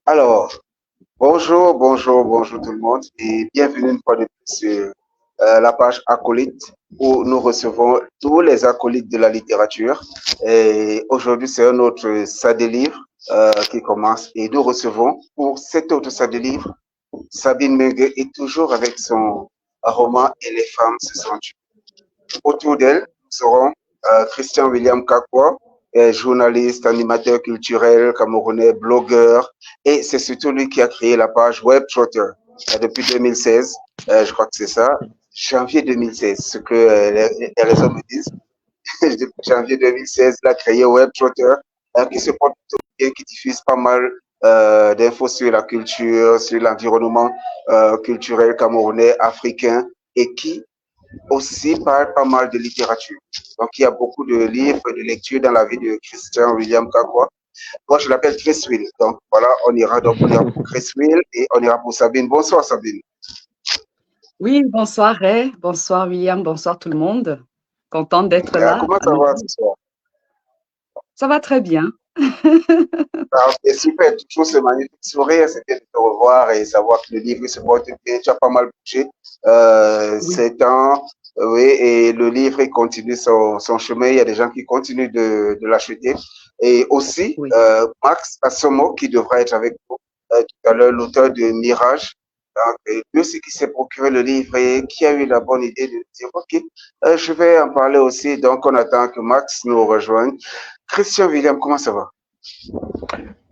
Alors, bonjour tout le monde et bienvenue une fois de plus sur la page Acolyte où nous recevons tous les acolytes de la littérature. Et aujourd'hui, c'est un autre sac de livres qui commence et nous recevons pour cet autre sac de livres, Sabine Mengue est toujours avec son roman Et les femmes se sont tues. Autour d'elle, nous aurons Christian William Kakwa, journaliste, animateur culturel camerounais, blogueur, et c'est surtout lui qui a créé la page Web Trotter depuis 2016, je crois que c'est ça, janvier 2016, ce que les réseaux me disent. Depuis janvier 2016, il a créé Web Trotter, qui se porte plutôt bien, qui diffuse pas mal d'infos sur la culture, sur l'environnement culturel camerounais, africain, et qui aussi parle pas mal de littérature. Donc, il y a beaucoup de livres, de lectures dans la vie de Christian William Kakwa. Moi, je l'appelle Chris Will. Donc, voilà, on ira pour Chris Will et on ira pour Sabine. Bonsoir, Sabine. Oui, bonsoir Ray, bonsoir William, bonsoir tout le monde. Contente d'être là. Comment ça va ce soir? Ça va très bien. C'est super, toujours ce magnifique sourire, c'est bien de te revoir et savoir que le livre se porte bien. Tu as pas mal bougé ces temps, oui, et le livre il continue son chemin. Il y a des gens qui continuent de l'acheter. Et aussi, Oui. Max Assomo, qui devra être avec nous tout à l'heure, l'auteur de Mirage. Donc, lui aussi qui s'est procuré le livre et qui a eu la bonne idée de dire, OK, je vais en parler aussi. Donc, on attend que Max nous rejoigne. Christian William, comment ça va?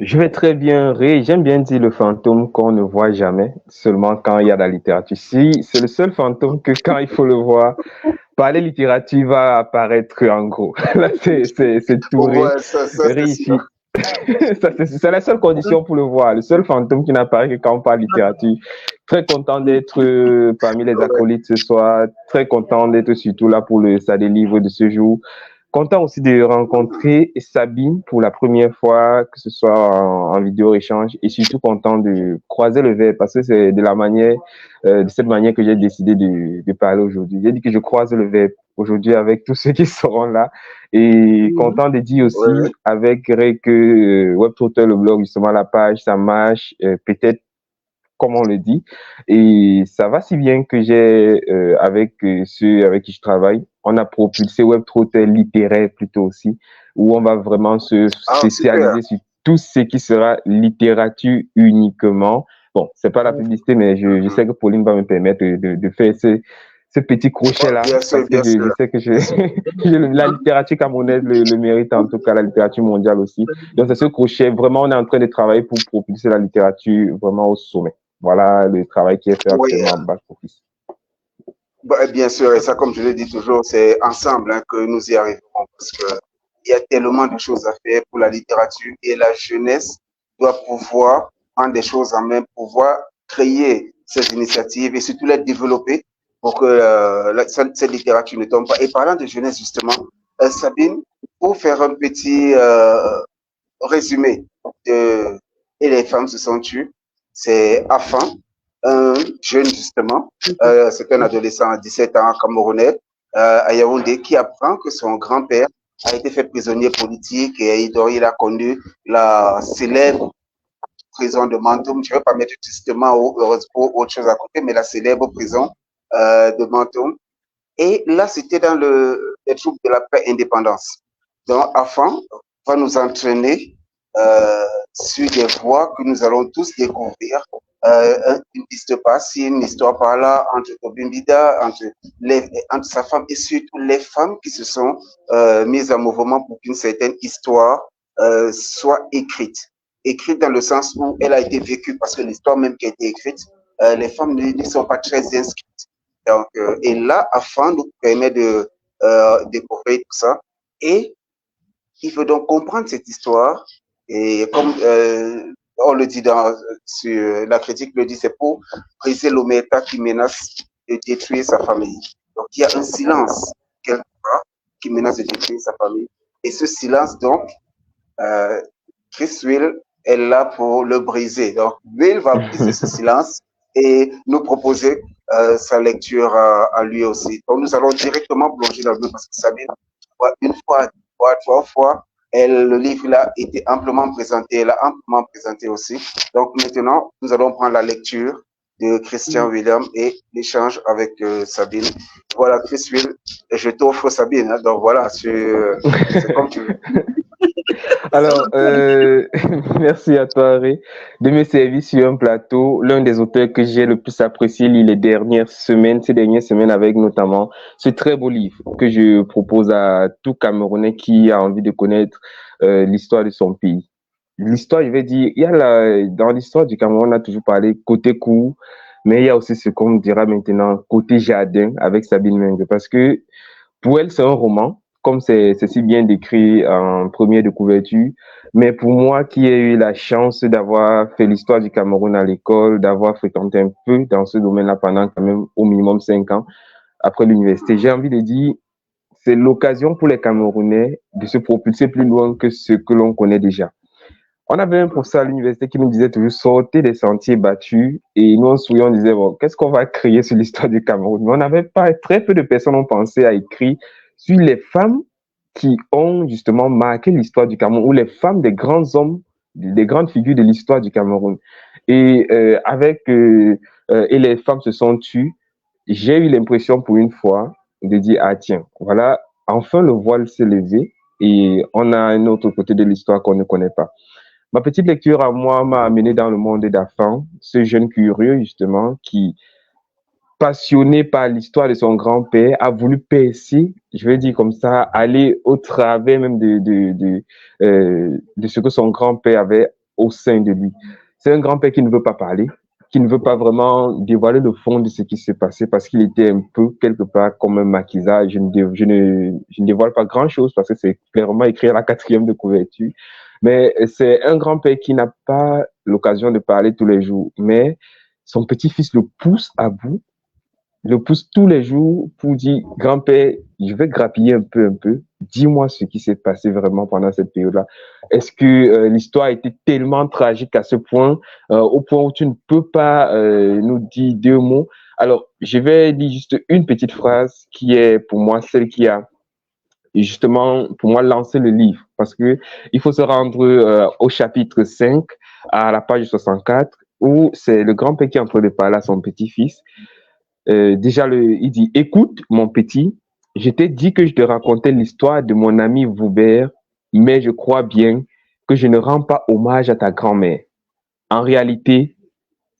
Je vais très bien, Ray. J'aime bien dire le fantôme qu'on ne voit jamais, seulement quand il y a de la littérature. Si c'est le seul fantôme que quand il faut le voir, parler littérature va apparaître en gros. Là, c'est tout, Ray. Ouais, ça Ray ici. C'est la seule condition pour le voir. Le seul fantôme qui n'apparaît que quand on parle littérature. Très content d'être parmi les acolytes ce soir. Très content d'être surtout là pour le ça des livres de ce jour. Content aussi de rencontrer Sabine pour la première fois, que ce soit en vidéo échange, et surtout content de croiser le verbe parce que c'est de cette manière que j'ai décidé de parler aujourd'hui. J'ai dit que je croise le verbe aujourd'hui avec tous ceux qui seront là, et content de dire aussi avec Ray que WebTrotter, le blog, justement la page, ça marche, peut-être comme on le dit, et ça va si bien que j'ai avec ceux avec qui je travaille, on a propulsé WebTrotter littéraire plutôt aussi, où on va vraiment se spécialiser sur tout ce qui sera littérature uniquement. Bon, c'est pas la publicité, mais je sais que Pauline va me permettre de faire ce petit crochet-là, parce que je sais que la littérature camerounaise le mérite, en tout cas la littérature mondiale aussi. Donc c'est ce crochet, vraiment on est en train de travailler pour propulser la littérature vraiment au sommet. Voilà le travail qui est fait actuellement en Bac Office. Bien sûr, et ça, comme je le dis toujours, c'est ensemble que nous y arriverons parce qu'il y a tellement de choses à faire pour la littérature et la jeunesse doit pouvoir prendre des choses en main, pouvoir créer ces initiatives et surtout les développer pour que cette littérature ne tombe pas. Et parlant de jeunesse, justement, Sabine, pour faire un petit résumé de Et les femmes se sont tues, c'est Afin, un jeune justement, c'est un adolescent à 17 ans camerounais, à Yaoundé, qui apprend que son grand-père a été fait prisonnier politique et il a connu la célèbre prison de Mantoum. Je ne vais pas mettre justement autre chose à côté, mais la célèbre prison de Mantoum. Et là, c'était dans les troupes de la paix indépendance. Donc, Afin va nous entraîner sur des voies que nous allons tous découvrir. Une piste par-ci, une histoire par-là, entre Tobimbida, entre sa femme et surtout les femmes qui se sont mises en mouvement pour qu'une certaine histoire soit écrite. Écrite dans le sens où elle a été vécue, parce que l'histoire même qui a été écrite, les femmes ne sont pas très inscrites. Donc, et là, Afin nous permet de découvrir tout ça. Et il faut donc comprendre cette histoire. Et comme on le dit sur la critique, le dit, c'est pour briser l'omerta qui menace de détruire sa famille. Donc, il y a un silence quelque part qui menace de détruire sa famille. Et ce silence, donc, Chris Will est là pour le briser. Donc, Will va briser ce silence et nous proposer sa lecture à lui aussi. Donc, nous allons directement plonger dans le livre parce que Sabine, une fois, 2 fois, 3 fois, le livre là était amplement présenté, elle a amplement présenté aussi. Donc maintenant, nous allons prendre la lecture de Christian William et l'échange avec Sabine. Voilà, Chris Will, je t'offre Sabine, hein, donc voilà, c'est comme tu veux. Alors, merci à toi, Ré, de me servir sur un plateau. L'un des auteurs que j'ai le plus apprécié ces dernières semaines, avec notamment ce très beau livre que je propose à tout Camerounais qui a envie de connaître l'histoire de son pays. L'histoire, je vais dire, dans l'histoire du Cameroun, on a toujours parlé côté court, mais il y a aussi ce qu'on dira maintenant côté jardin avec Sabine Menge, parce que pour elle, c'est un roman, comme c'est si bien décrit en première de couverture. Mais pour moi, qui ai eu la chance d'avoir fait l'histoire du Cameroun à l'école, d'avoir fréquenté un peu dans ce domaine-là pendant quand même au minimum 5 ans après l'université, j'ai envie de dire, c'est l'occasion pour les Camerounais de se propulser plus loin que ce que l'on connaît déjà. On avait un professeur à l'université qui nous disait toujours sortez des sentiers battus, et nous on souriait, on disait bon, qu'est-ce qu'on va créer sur l'histoire du Cameroun? Mais on n'avait pas, très peu de personnes ont pensé à écrire sur les femmes qui ont justement marqué l'histoire du Cameroun, ou les femmes des grands hommes, des grandes figures de l'histoire du Cameroun. Et et les femmes se sont tues. J'ai eu l'impression pour une fois de dire ah tiens, voilà, enfin le voile s'est levé et on a un autre côté de l'histoire qu'on ne connaît pas. Ma petite lecture à moi m'a amené dans le monde d'Afan, ce jeune curieux justement qui, passionné par l'histoire de son grand-père, a voulu percer, je vais dire comme ça, aller au travers même de ce que son grand-père avait au sein de lui. C'est un grand-père qui ne veut pas parler, qui ne veut pas vraiment dévoiler le fond de ce qui s'est passé parce qu'il était un peu quelque part comme un maquisard. Je ne dévoile pas grand-chose parce que c'est clairement écrit à la 4e de couverture. Mais c'est un grand-père qui n'a pas l'occasion de parler tous les jours, mais son petit-fils le pousse à bout, le pousse tous les jours pour dire, grand-père, je vais grappiller un peu, dis-moi ce qui s'est passé vraiment pendant cette période-là. Est-ce que l'histoire a été tellement tragique à ce point, au point où tu ne peux pas nous dire 2 mots? Alors, je vais dire juste une petite phrase qui est pour moi celle qui a justement, pour moi, lancé le livre, parce que il faut se rendre au chapitre 5, à la page 64, où c'est le grand-père qui est en train de parler à son petit-fils. Déjà, il dit, écoute, mon petit, je t'ai dit que je te racontais l'histoire de mon ami Voubert, mais je crois bien que je ne rends pas hommage à ta grand-mère. En réalité,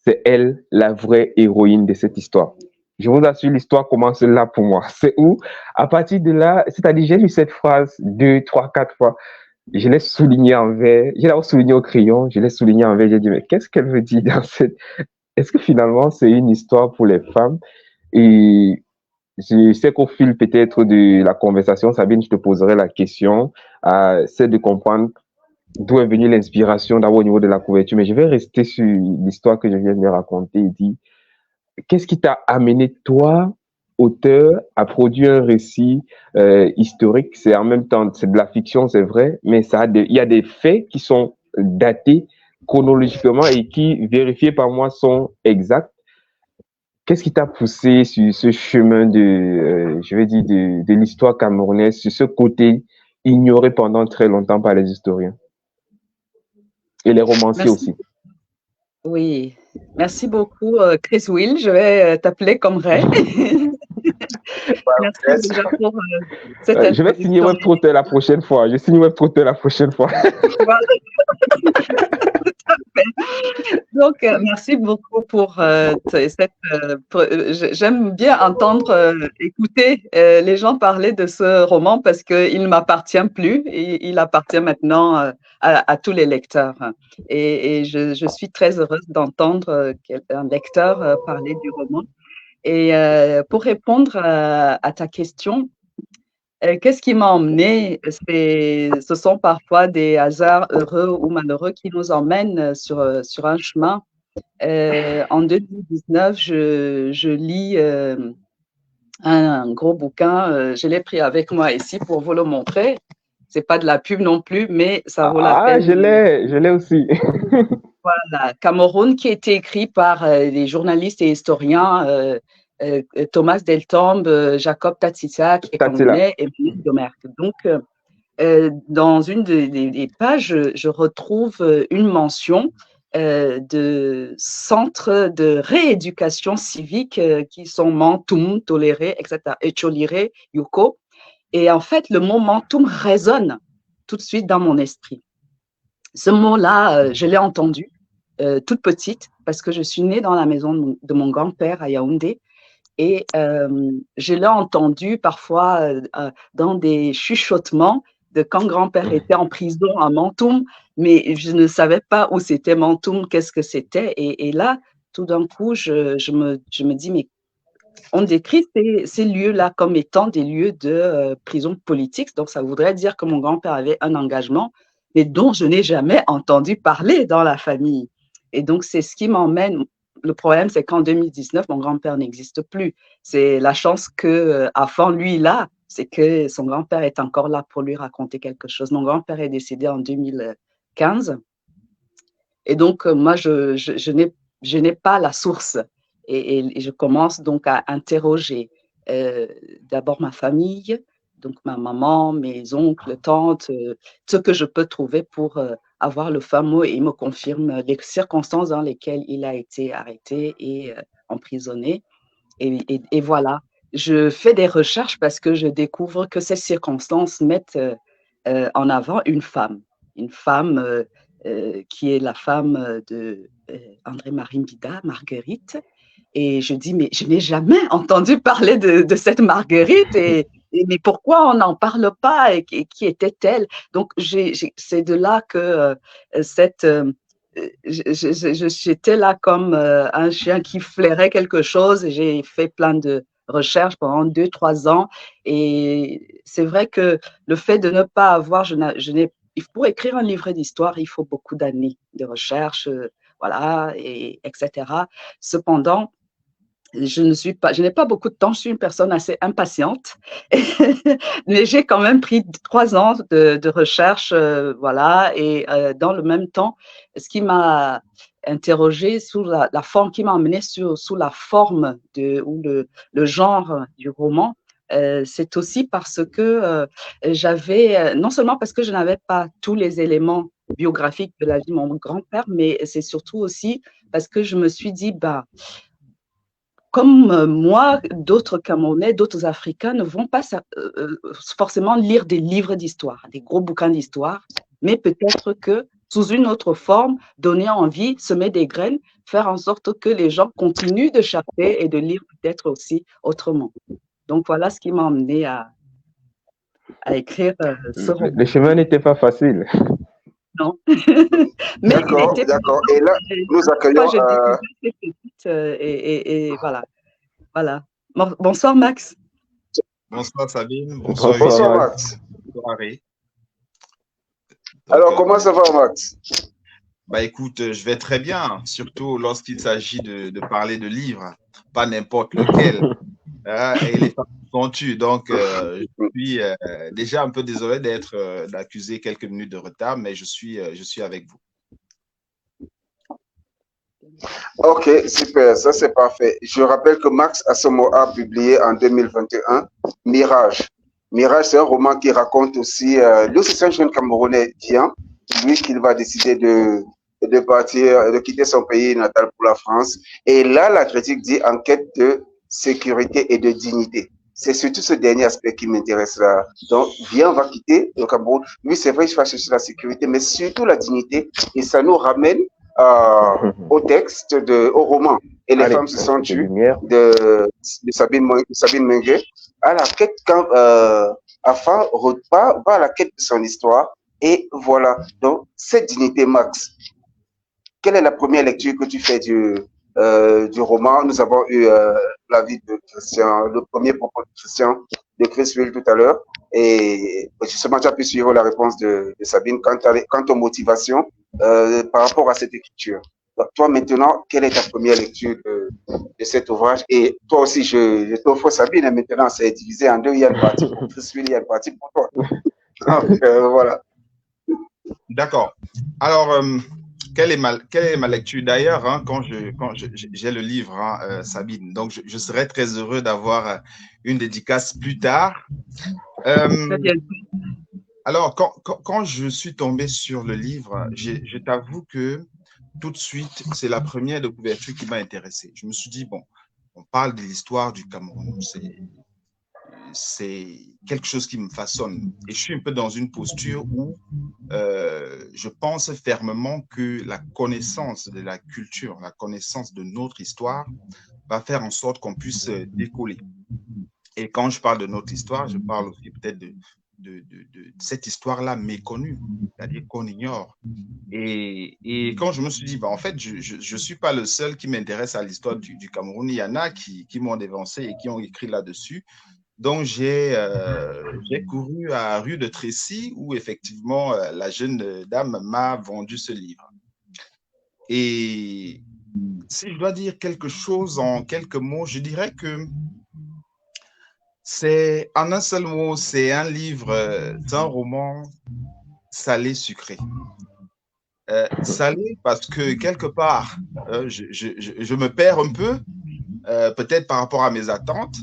c'est elle la vraie héroïne de cette histoire. Je vous assure, l'histoire commence là pour moi. C'est où, à partir de là, c'est-à-dire, j'ai lu cette phrase 2, 3, 4 fois. Je l'ai souligné en vert, je l'ai souligné au crayon, je l'ai souligné en vert, j'ai dit, mais qu'est-ce qu'elle veut dire dans cette... Est-ce que finalement, c'est une histoire pour les femmes? Et je sais qu'au fil peut-être de la conversation, Sabine, je te poserai la question, c'est de comprendre d'où est venue l'inspiration d'abord au niveau de la couverture, mais je vais rester sur l'histoire que je viens de raconter et dire, qu'est-ce qui t'a amené, toi, auteur, à produire un récit historique? C'est en même temps, c'est de la fiction, c'est vrai, mais il y a des faits qui sont datés chronologiquement et qui, vérifiés par moi, sont exacts. Qu'est-ce qui t'a poussé sur ce chemin je vais dire, de l'histoire camerounaise, sur ce côté ignoré pendant très longtemps par les historiens et les romanciers aussi? Oui, merci beaucoup, Chris Will. Je vais t'appeler comme Ray. Merci déjà pour cette introduction. Je vais signer WebTrouter la prochaine fois. Je signe WebTrouter la prochaine fois. Donc, merci beaucoup pour cette... j'aime bien entendre, écouter les gens parler de ce roman parce qu'il ne m'appartient plus et il appartient maintenant à tous les lecteurs. Et je suis très heureuse d'entendre un lecteur parler du roman. Et pour répondre à ta question, qu'est-ce qui m'a emmené? Ce sont parfois des hasards heureux ou malheureux qui nous emmènent sur un chemin. En 2019, je lis un gros bouquin. Je l'ai pris avec moi ici pour vous le montrer. C'est pas de la pub non plus, mais ça vaut la peine. Je l'ai aussi. Voilà, Cameroun, qui a été écrit par des journalistes et historiens. Thomas Deltombe, Jacob Tatitsa, qui est camerounais, et Maurice Domergue. Donc, dans une des pages, je retrouve une mention de centres de rééducation civique qui sont Mantoum, Toléré, etc., Echoliré, Yuko. Et en fait, le mot Mantoum résonne tout de suite dans mon esprit. Ce mot-là, je l'ai entendu toute petite parce que je suis née dans la maison de mon grand-père à Yaoundé. Et je l'ai entendu parfois dans des chuchotements de quand grand-père était en prison à Mantoum, mais je ne savais pas où c'était Mantoum, qu'est-ce que c'était. Et là, tout d'un coup, je me dis, mais on décrit ces lieux-là comme étant des lieux de prison politique. Donc, ça voudrait dire que mon grand-père avait un engagement, mais dont je n'ai jamais entendu parler dans la famille. Et donc, c'est ce qui m'emmène. Le problème, c'est qu'en 2019, mon grand-père n'existe plus. C'est la chance que, avant lui, là, c'est que son grand-père est encore là pour lui raconter quelque chose. Mon grand-père est décédé en 2015. Et donc, moi, je n'ai pas la source. Et je commence donc à interroger d'abord ma famille, donc ma maman, mes oncles, tantes, ce que je peux trouver pour avoir le fameux, et il me confirme les circonstances dans lesquelles il a été arrêté et emprisonné. Et voilà, je fais des recherches parce que je découvre que ces circonstances mettent en avant une femme qui est la femme de André-Marie Mbida, Marguerite. Et je dis, mais je n'ai jamais entendu parler de cette Marguerite. Mais pourquoi on n'en parle pas et qui était-elle? Donc, c'est de là que j'étais là comme un chien qui flairait quelque chose. J'ai fait plein de recherches pendant 2-3 ans. Et c'est vrai que le fait de ne pas avoir, pour écrire un livret d'histoire, il faut beaucoup d'années de recherche, voilà, etc. Cependant, je n'ai pas beaucoup de temps, je suis une personne assez impatiente, mais j'ai quand même pris 3 ans de recherche, voilà, et dans le même temps, ce qui m'a interrogée sous la forme, qui m'a amenée sous la forme ou le genre du roman, c'est aussi parce que j'avais, non seulement parce que je n'avais pas tous les éléments biographiques de la vie de mon grand-père, mais c'est surtout aussi parce que je me suis dit, bah, comme moi, d'autres Camerounais, d'autres Africains ne vont pas forcément lire des livres d'histoire, des gros bouquins d'histoire, mais peut-être que sous une autre forme, donner envie, semer des graines, faire en sorte que les gens continuent de chercher et de lire peut-être aussi autrement. Donc voilà ce qui m'a amené à écrire ce roman. Le chemin n'était pas facile. Non. Mais d'accord. Et là, nous accueillons. Et voilà. Bonsoir, Max. Bonsoir, Sabine. Bonsoir Max. Bonsoir, Harry. Alors, comment ça va, Max? Bah, écoute, je vais très bien, surtout lorsqu'il s'agit de parler de livres, pas n'importe lequel. Et les femmes sont tues. Donc, je suis déjà un peu désolé d'accuser quelques minutes de retard, mais je suis avec vous. Ok, super, ça c'est parfait. Je rappelle que Max Asamoah a publié en 2021 Mirage. Mirage, c'est un roman qui raconte aussi, lui aussi c'est un jeune Camerounais tien, lui qui va décider de partir, de quitter son pays natal pour la France. Et là, la critique dit en quête de sécurité et de dignité. C'est surtout ce dernier aspect qui m'intéresse là. Donc, viens, on va quitter le Cameroun. Lui, c'est vrai, je vais chercher la sécurité, mais surtout la dignité. Et ça nous ramène au texte, au roman. Et les femmes se sont tues de Sabine Mengue, à la quête quand Afin va à la quête de son histoire. Et voilà. Donc, cette dignité, Max, quelle est la première lecture que tu fais du roman? Nous avons eu l'avis de Christian, le premier propos de Christian de Chris Will tout à l'heure. Et justement, tu as pu suivre la réponse de Sabine quant aux motivations par rapport à cette écriture. Donc, toi, maintenant, quelle est ta première lecture de cet ouvrage? Et toi aussi, je t'offre Sabine, et maintenant, c'est divisé en deux. Il y a une partie pour Chris Will, il y a une partie pour toi. Donc, voilà. D'accord. Alors, quelle est ma lecture d'ailleurs quand j'ai le livre, Sabine. Donc, je serais très heureux d'avoir une dédicace plus tard. Alors, quand je suis tombé sur le livre, je t'avoue que tout de suite, c'est la première de couverture qui m'a intéressé. Je me suis dit, bon, on parle de l'histoire du Cameroun, c'est quelque chose qui me façonne. Et je suis un peu dans une posture où je pense fermement que la connaissance de la culture, la connaissance de notre histoire va faire en sorte qu'on puisse décoller. Et quand je parle de notre histoire, je parle aussi peut-être de cette histoire-là méconnue, c'est-à-dire qu'on ignore. Et quand je me suis dit, bah, en fait, je ne suis pas le seul qui m'intéresse à l'histoire du Cameroun. Il y en a qui m'ont dévancé et qui ont écrit là-dessus. Donc, j'ai couru à rue de Tracy où effectivement la jeune dame m'a vendu ce livre. Et si je dois dire quelque chose en quelques mots, je dirais que c'est, en un seul mot, c'est un livre, c'est un roman salé-sucré. Salé parce que quelque part, je me perds un peu, peut-être par rapport à mes attentes,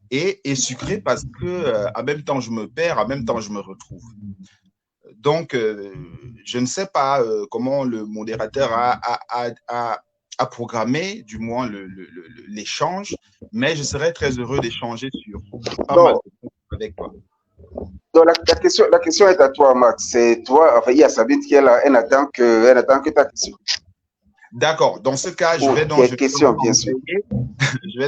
et sucré parce que en même temps je me perds, en même temps je me retrouve. Donc, je ne sais pas comment le modérateur a programmé, du moins l'échange, mais je serais très heureux d'échanger sur pas mal de choses avec toi. Donc la question est à toi, Max. C'est toi, enfin, il y a Sabine qui est là, elle n'attend que ta question. D'accord. Dans ce cas, je vais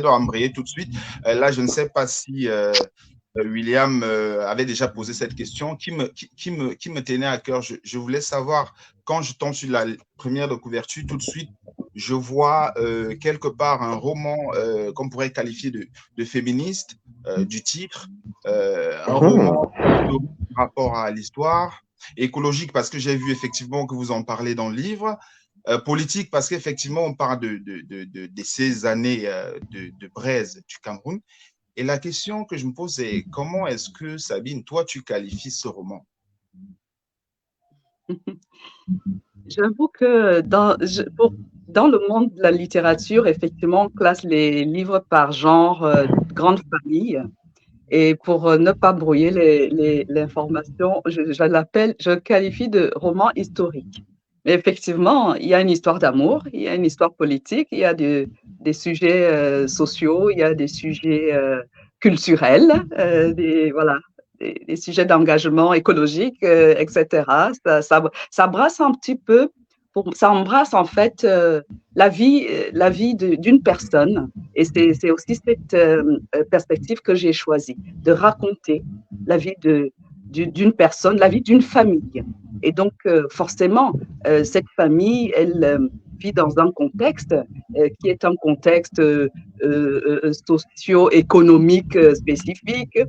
embrayer tout de suite. Là, je ne sais pas si William avait déjà posé cette question qui me tenait à cœur. Je voulais savoir, quand je tombe sur la première de couverture, tout de suite, je vois quelque part un roman qu'on pourrait qualifier de féministe, du titre, un roman par rapport à l'histoire, écologique parce que j'ai vu effectivement que vous en parlez dans le livre, politique parce qu'effectivement on parle de ces années de braise du Cameroun. Et la question que je me pose est comment est-ce que, Sabine, toi, tu qualifies ce roman? J'avoue que dans le monde de la littérature, effectivement, on classe les livres par genre grande famille. Et pour ne pas brouiller l'information, je qualifie de roman historique. Mais effectivement, il y a une histoire d'amour, il y a une histoire politique, il y a des sujets sociaux, il y a des sujets culturels, voilà, des sujets d'engagement écologique, etc. Ça brasse un petit peu, ça embrasse en fait la vie d'une personne. Et c'est aussi cette perspective que j'ai choisie, de raconter la vie d'une personne, la vie d'une famille. Et donc, forcément, cette famille, elle vit dans un contexte qui est un contexte socio-économique spécifique,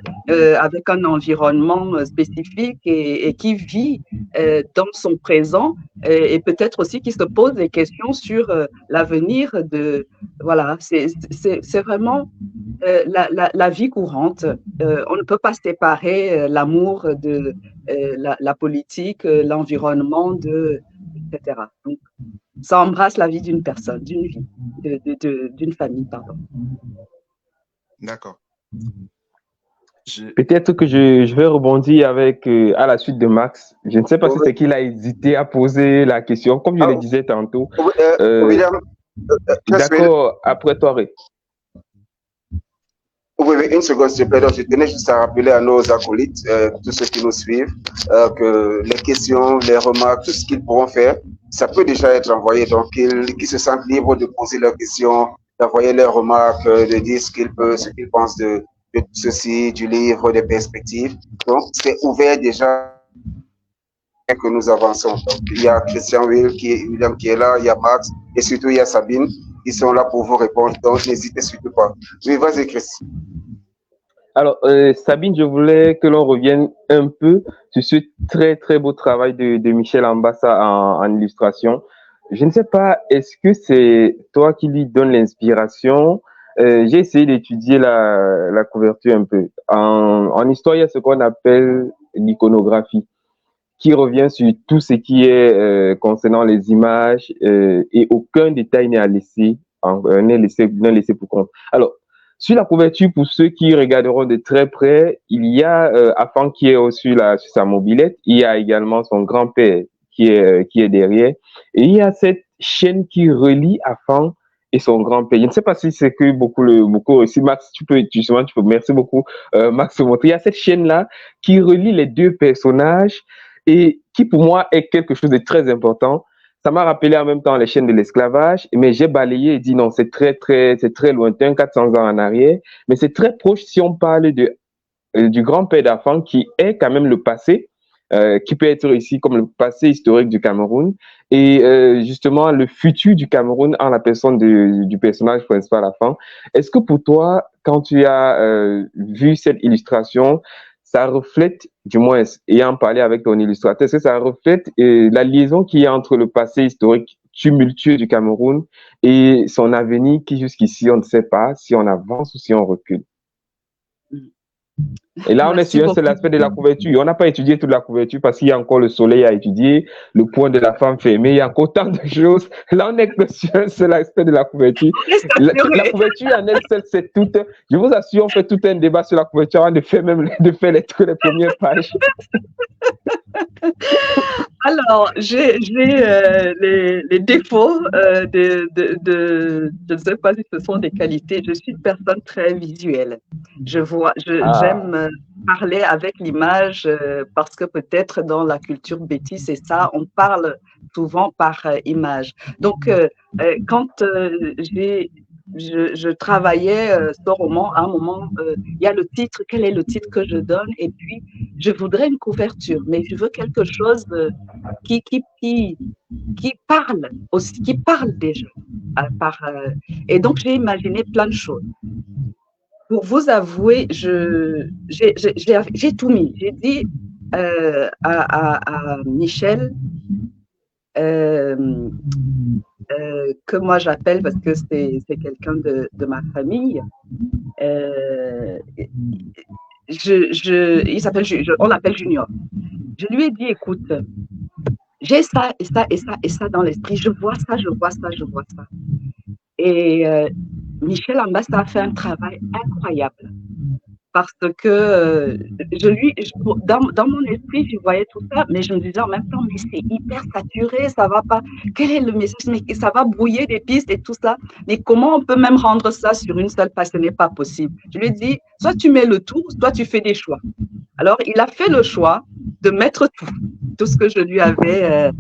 avec un environnement spécifique et qui vit dans son présent et peut-être aussi qui se pose des questions sur l'avenir de... Voilà, c'est vraiment la vie courante. On ne peut pas séparer l'amour de la politique, l'environnement, etc. Donc, ça embrasse la vie d'une personne, d'une vie, d'une famille, pardon. D'accord. Peut-être que je vais rebondir avec à la suite de Max. Je ne sais pas si c'est qu'il a hésité à poser la question, comme je le disais tantôt. William, d'accord, après toi, Ré. Oui, une seconde, s'il te plaît. Donc, je tenais juste à rappeler à nos acolytes, tous ceux qui nous suivent, que les questions, les remarques, tout ce qu'ils pourront faire, ça peut déjà être envoyé. Donc, qu'ils se sentent libres de poser leurs questions, d'envoyer leurs remarques, de dire ce qu'ils pensent de ceci, du livre, des perspectives. Donc, c'est ouvert déjà que nous avançons. Donc, il y a Christian William qui est là, il y a Max, et surtout il y a Sabine, qui sont là pour vous répondre. Donc, n'hésitez surtout pas. Oui, vas-y, Chris. Alors, Sabine, je voulais que l'on revienne un peu sur ce très, très beau travail de Michel Ambassa en illustration. Je ne sais pas, est-ce que c'est toi qui lui donne l'inspiration? J'ai essayé d'étudier la couverture un peu. En histoire, il y a ce qu'on appelle l'iconographie, qui revient sur tout ce qui est concernant les images et aucun détail n'est laissé pour compte. Alors, Sur la couverture, pour ceux qui regarderont de très près, il y a Afan qui est sur sa mobilette. Il y a également son grand-père qui est derrière. Et il y a cette chaîne qui relie Afan et son grand-père. Je ne sais pas si c'est que beaucoup aussi. Max, merci beaucoup, Max, montrer. Il y a cette chaîne-là qui relie les deux personnages et qui, pour moi, est quelque chose de très important. Ça m'a rappelé en même temps les chaînes de l'esclavage, mais j'ai balayé et dit non, c'est très lointain, 400 ans en arrière, mais c'est très proche si on parle du grand-père d'Afan qui est quand même le passé, qui peut être ici comme le passé historique du Cameroun, et justement le futur du Cameroun en la personne du personnage principal Afan. Est-ce que pour toi, quand tu as vu cette illustration, ça reflète, du moins ayant parlé avec ton illustrateur, est-ce que ça reflète la liaison qu'il y a entre le passé historique tumultueux du Cameroun et son avenir qui jusqu'ici, on ne sait pas si on avance ou si on recule? Et là, on est sur un seul aspect de la couverture. On n'a pas étudié toute la couverture parce qu'il y a encore le soleil à étudier, le point de la femme fermée, il y a encore tant de choses. Là, on est que sur un seul aspect de la couverture. La couverture en elle seule, c'est toute. Je vous assure, on fait tout un débat sur la couverture avant de faire les premières pages. Alors, j'ai les défauts je ne sais pas si ce sont des qualités. Je suis une personne très visuelle. J'aime parler avec l'image parce que peut-être dans la culture béti, c'est ça, on parle souvent par image. Donc, quand je travaillais ce roman, à un moment, il y a le titre, quel est le titre que je donne? Et puis, je voudrais une couverture, mais je veux quelque chose qui parle aussi, qui parle déjà. Et donc, j'ai imaginé plein de choses. Pour vous avouer, j'ai tout mis. J'ai dit à Michel, que moi j'appelle parce que c'est quelqu'un de ma famille. On l'appelle Junior. Je lui ai dit, écoute, j'ai ça et ça et ça et ça dans l'esprit. Je vois ça, je vois ça, je vois ça. Et Michel Ambassa a fait un travail incroyable. Parce que dans mon esprit, je voyais tout ça, mais je me disais en même temps, mais c'est hyper saturé, ça va pas. Quel est le message? Mais ça va brouiller des pistes et tout ça. Mais comment on peut même rendre ça sur une seule page? Ce n'est pas possible. Je lui ai dit, soit tu mets le tout, soit tu fais des choix. Alors, il a fait le choix de mettre tout ce que je lui avais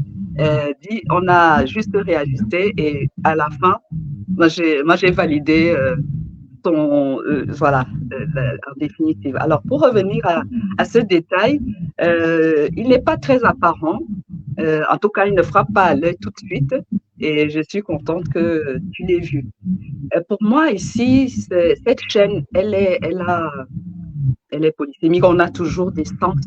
dit. On a juste réajusté et à la fin, moi j'ai validé. Voilà, en définitive. Alors, pour revenir à ce détail, il n'est pas très apparent. En tout cas, il ne frappe pas à l'œil tout de suite. Et je suis contente que tu l'aies vu. Pour moi, ici, cette chaîne, elle est polysémique. On a toujours des sens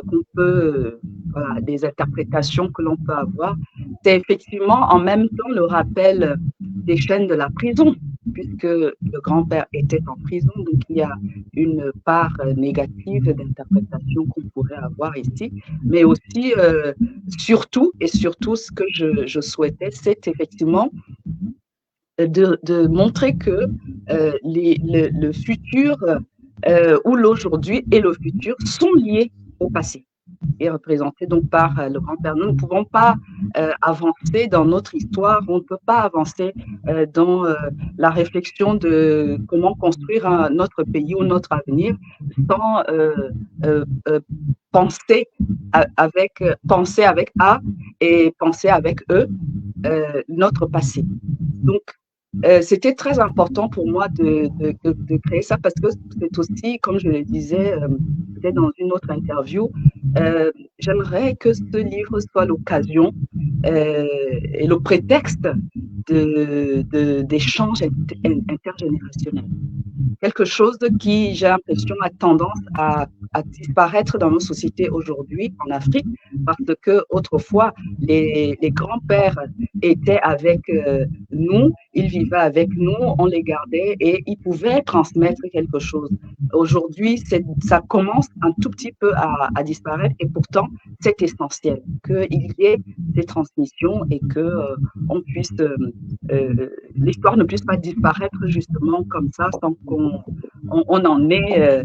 qu'on peut, voilà, des interprétations que l'on peut avoir. C'est effectivement en même temps le rappel des chaînes de la prison, puisque le grand-père était en prison, donc il y a une part négative d'interprétation qu'on pourrait avoir ici, mais aussi, surtout ce que je souhaitais, c'est effectivement de montrer que le futur où l'aujourd'hui et le futur sont liés au passé et représentés donc par le grand-père. Nous ne pouvons pas avancer dans notre histoire, on ne peut pas avancer dans la réflexion de comment construire notre pays ou notre avenir sans penser avec A et penser avec E notre passé. Donc, c'était très important pour moi de créer ça parce que c'est aussi, comme je le disais peut-être dans une autre interview, j'aimerais que ce livre soit l'occasion et le prétexte d'échanges intergénérationnels. Quelque chose qui, j'ai l'impression, a tendance à disparaître dans nos sociétés aujourd'hui en Afrique parce que autrefois les grands-pères étaient avec nous ils vivaient avec nous, on les gardait et ils pouvaient transmettre quelque chose. Aujourd'hui, ça commence un tout petit peu à disparaître et pourtant, c'est essentiel qu'il y ait des transmissions et que on puisse, l'histoire ne puisse pas disparaître justement comme ça sans qu'on en ait,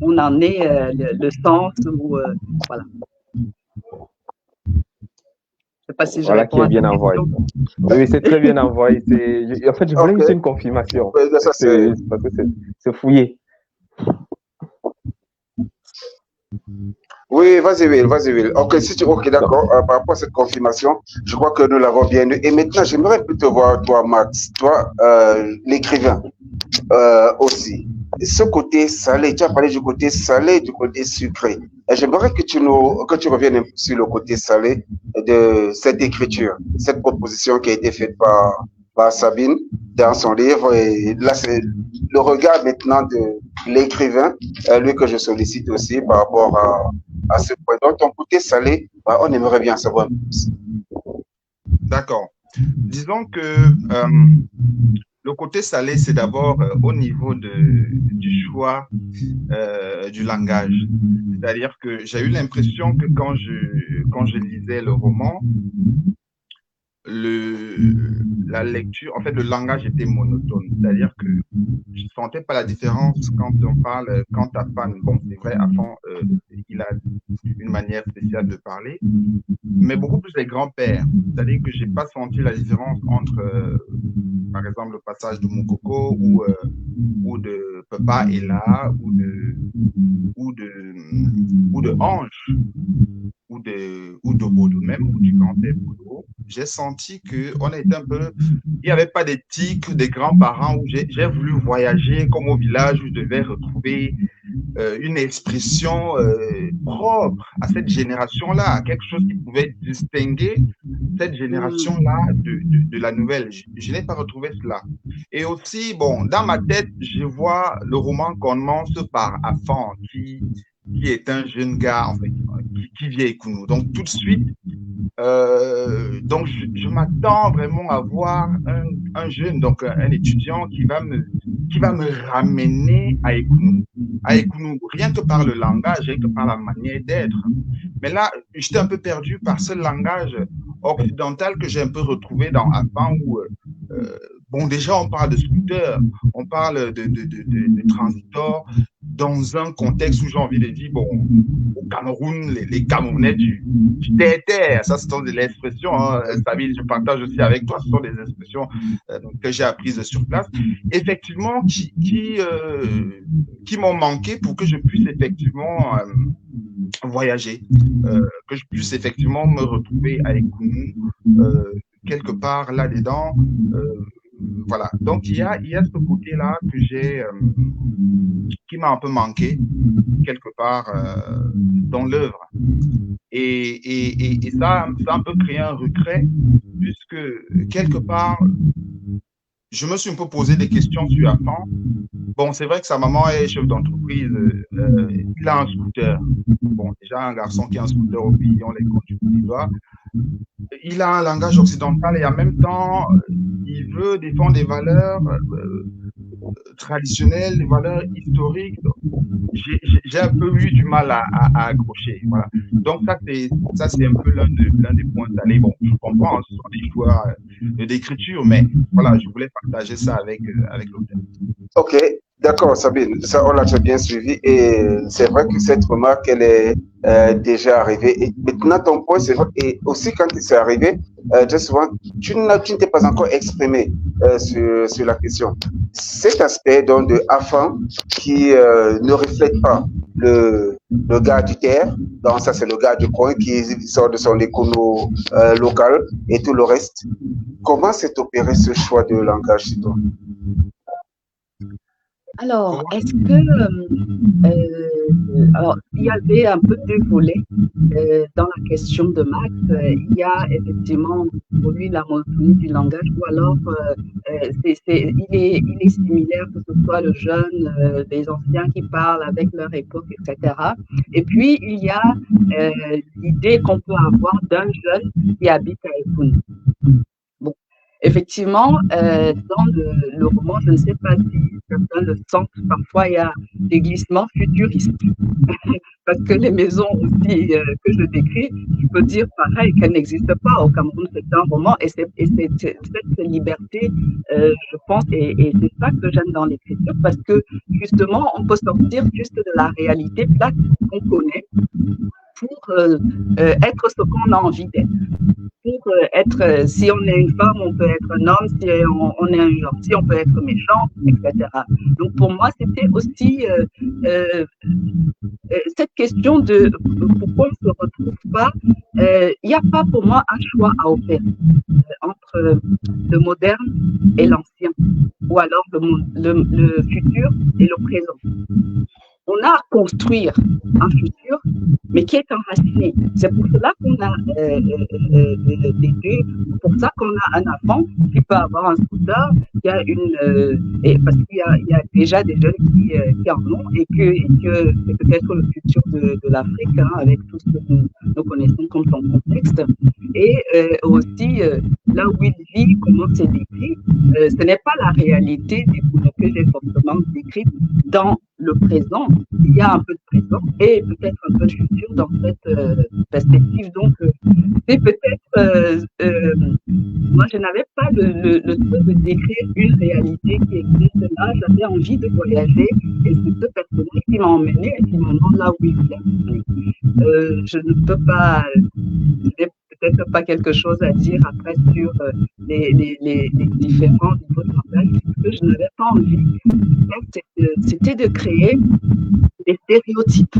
on en ait le sens ou voilà. Je ne sais pas si je Voilà réponds qui est à bien ta envoyé. question. Oui, c'est très bien envoyé. En fait, je voulais Ok. juste une confirmation. Ouais, ça, c'est- Parce que c'est fouillé. Oui, vas-y, Will, vas-y, Will. Ok, si tu... ok, d'accord. Par rapport à cette confirmation, je crois que nous l'avons bien eu. Et maintenant, j'aimerais un peu te voir, toi, Max, toi, l'écrivain aussi. Ce côté salé, tu as parlé du côté salé, du côté sucré. Et j'aimerais que que tu reviennes un peu sur le côté salé de cette écriture, cette proposition qui a été faite par Sabine dans son livre. Et là, c'est le regard maintenant de l'écrivain, lui que je sollicite aussi par rapport à ce point. Donc, ton côté salé, bah, on aimerait bien savoir plus. D'accord. Disons que le côté salé, c'est d'abord au niveau du choix du langage. C'est-à-dire que j'ai eu l'impression que quand je lisais le roman, la lecture, en fait, le langage était monotone. C'est-à-dire que je ne sentais pas la différence quand on parle, quand Afan, bon, c'est vrai, Afan, il a une manière spéciale de parler, mais beaucoup plus les grands-pères. C'est-à-dire que je n'ai pas senti la différence entre, par exemple, le passage de Mokoko ou de Papa Ella ou de Ange ou de Bodo même, ou du grand-père Bodo. J'ai senti qu'on était un peu... Il n'y avait pas d'éthique des grands-parents où j'ai voulu voyager comme au village où je devais retrouver une expression propre à cette génération-là, quelque chose qui pouvait distinguer cette génération-là de la nouvelle. Je n'ai pas retrouvé cela. Et aussi, bon, dans ma tête, je vois le roman commence par Afan, qui est un jeune gars, en fait, qui vit à Ekounou. Donc, tout de suite, donc je m'attends vraiment à voir un jeune, donc un étudiant qui va me ramener à Ekounou. À Ekounou, rien que par le langage, rien que par la manière d'être. Mais là, j'étais un peu perdu par ce langage occidental que j'ai un peu retrouvé dans Afan où bon, déjà, on parle de scooter, on parle de transitor dans un contexte où j'ai envie de dire, bon, au Cameroun, les Camerounais du terre, ça, ce sont des expressions, hein, Sabine, je partage aussi avec toi, ce sont des expressions que j'ai apprises sur place, effectivement, qui m'ont manqué pour que je puisse effectivement voyager, que je puisse effectivement me retrouver avec nous quelque part là-dedans. Voilà. Donc, il y a ce côté-là que qui m'a un peu manqué quelque part dans l'œuvre. Et ça a un peu créé un regret puisque quelque part, je me suis un peu posé des questions sur Afan. Bon, c'est vrai que sa maman est chef d'entreprise, il a un scooter. Bon, déjà, un garçon qui a un scooter au pays, on les compte du bout des doigts. Il a un langage occidental et en même temps, il veut défendre des valeurs traditionnelles, des valeurs historiques. J'ai un peu eu du mal à accrocher. Voilà. Donc, ça, c'est un peu l'un des points salés. Bon, je comprends, ce sont des choix d'écriture, mais voilà, je voulais partager ça avec l'auteur. Ok, d'accord, Sabine, ça on l'a très bien suivi et c'est vrai que cette remarque elle est déjà arrivée. Et maintenant ton point, c'est vrai, et aussi quand c'est arrivé, très souvent tu ne t'es pas encore exprimé sur la question. Cet aspect donc de Afan qui ne reflète pas le gars du terre, donc ça c'est le gars du coin qui sort de son écono local et tout le reste. Comment s'est opéré ce choix de langage chez toi? Alors, est-ce que alors, il y avait un peu deux volets dans la question de Max. Il y a effectivement pour lui la monotonie du langage, ou alors il est similaire, que ce soit le jeune, des anciens qui parlent avec leur époque, etc. Et puis, il y a l'idée qu'on peut avoir d'un jeune qui habite à Ekounou. Bon. effectivement, dans le roman, je ne sais pas si certains le sentent, parfois il y a des glissements futuristes. Parce que les maisons aussi que je décris, je peux dire pareil qu'elles n'existent pas au Cameroun, c'est un roman et c'est cette liberté, je pense, et c'est ça que j'aime dans l'écriture parce que justement, on peut sortir juste de la réalité plate qu'on connaît pour être ce qu'on a envie d'être. Pour être, si on est une femme, on peut être un homme, si on est un gentil, on peut être méchant, etc. Donc pour moi, c'était aussi cette question de pourquoi on ne se retrouve pas. Il n'y a pas pour moi un choix à opérer entre le moderne et l'ancien, ou alors le futur et le présent. On a à construire un futur, mais qui est enraciné. C'est pour cela qu'on a des deux, pour ça qu'on a un enfant qui peut avoir un scooter, qui a parce qu'il y a déjà des jeunes qui en ont, et que c'est peut-être le futur de l'Afrique, hein, avec tout ce que nous connaissons comme son contexte. Et aussi, là où il vit, comment c'est décrit, ce n'est pas la réalité que j'ai fortement décrite dans le présent. Il y a un peu de présent et peut-être un peu de futur dans cette perspective. Donc, c'est peut-être, moi, je n'avais pas le truc de décrire une réalité qui existe là. J'avais envie de voyager et c'est ce personnage qui m'a emmené et qui m'emmène là où il vient. Je ne peux pas, je n'ai peut-être pas quelque chose à dire après sur les différents niveaux de langage, puisque je n'avais pas envie. C'était de créer des stéréotypes.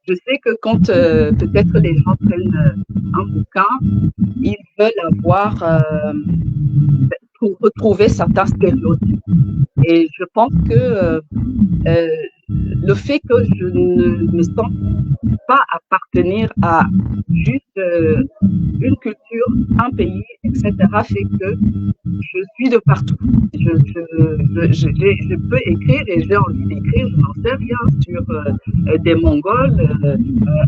Je sais que quand peut-être les gens prennent un bouquin, ils veulent avoir pour retrouver certains stéréotypes. Et je pense que le fait que je ne me sens pas appartenir à juste une culture, un pays, etc., fait que je suis de partout. Je peux écrire et j'ai envie d'écrire, je n'en sais rien sur des Mongols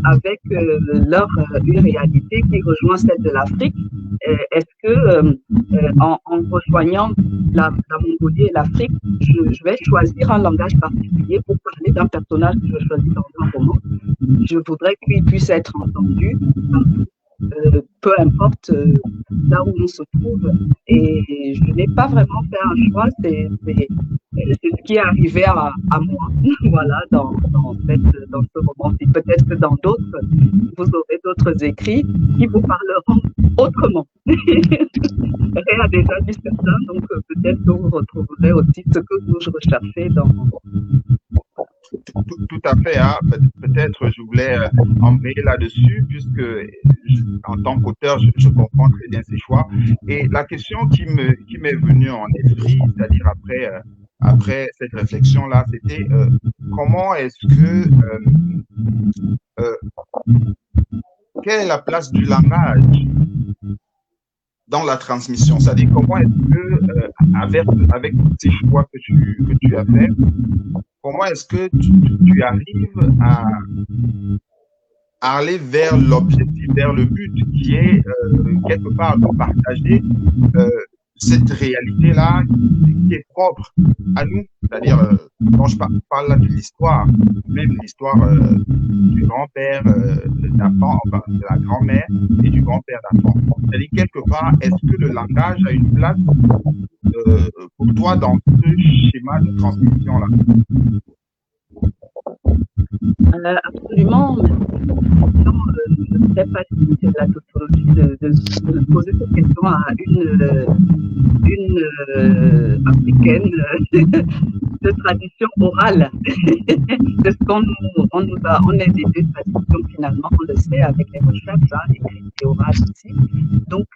avec leur une réalité qui rejoint celle de l'Afrique. Est-ce que en rejoignant la Mongolie et l'Afrique, je vais choisir un langage particulier pour parler d'un personnage que je choisis dans un roman? Je voudrais qu'il puisse être entendu peu importe là où on se trouve. Et je n'ai pas vraiment fait un choix, c'est ce qui est arrivé à moi, voilà, dans ce roman-ci. Peut-être que dans d'autres, vous aurez d'autres écrits qui vous parleront autrement. Ré a déjà dit certains, donc peut-être que vous retrouverez aussi ce que vous recherchez dans mon roman. Tout à fait. Hein. Peut-être je voulais embrayer là-dessus, puisque en tant qu'auteur, je comprends très bien ces choix. Et la question qui m'est venue en esprit, c'est-à-dire après cette réflexion-là, c'était comment est-ce que quelle est la place du langage dans la transmission? C'est-à-dire comment est-ce que avec ces choix que tu as fait, comment est-ce que tu arrives à aller vers l'objectif, vers le but qui est quelque part de partager cette réalité-là qui est propre à nous, c'est-à-dire quand je parle là de l'histoire, même l'histoire du grand-père d'Afan, enfin, de la grand-mère et du grand-père d'Afan. C'est-à-dire quelque part, est-ce que le langage a une place pour toi dans ce schéma de transmission-là? Absolument. Je ne sais pas si c'est la tautologie de poser cette question à une africaine de tradition orale. De ce on est des deux traditions finalement, on le sait avec les recherches, hein, écrites et orales aussi. Donc,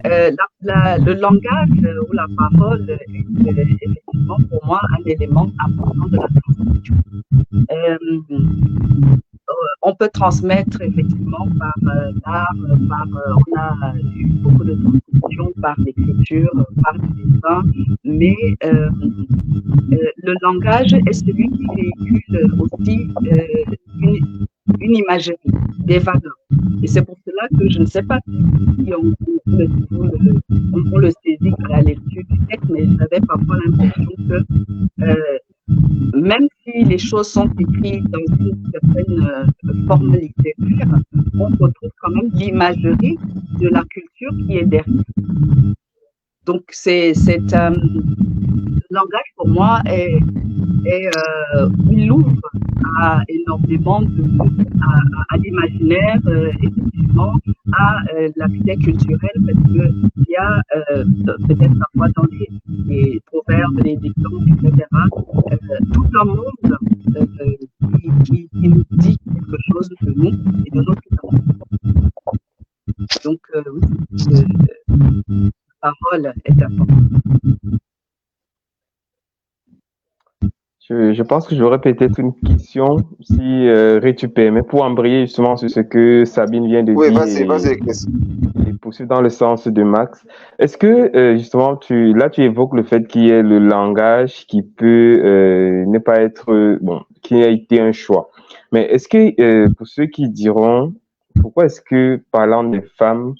le langage ou la parole est effectivement pour moi un élément important de la transmission. On peut transmettre effectivement par l'art, on a eu beaucoup de transmission par l'écriture, par le dessin, mais le langage est celui qui véhicule aussi une imagerie, des valeurs. Et c'est pour cela là que je ne sais pas si on le saisit à la lecture du texte, mais j'avais parfois l'impression que même si les choses sont écrites dans une certaine forme littéraire, on retrouve quand même l'imagerie de la culture qui est derrière. Donc, le langage pour moi il ouvre à énormément à l'imaginaire, effectivement, à l'aspect culturel, parce qu'il y a peut-être parfois dans les proverbes, les dictons, etc., tout un monde qui nous dit quelque chose de nous et de notre culture. Donc, oui, la parole est importante. Je pense que j'aurais peut-être une question, si tu permets, pour embrayer justement sur ce que Sabine vient de Oui, dire vas-y, et poursuivre dans le sens de Max. Est-ce que justement, tu évoques le fait qu'il y ait le langage qui peut ne pas être, qui a été un choix. Mais est-ce que pour ceux qui diront, pourquoi est-ce que parlant des femmes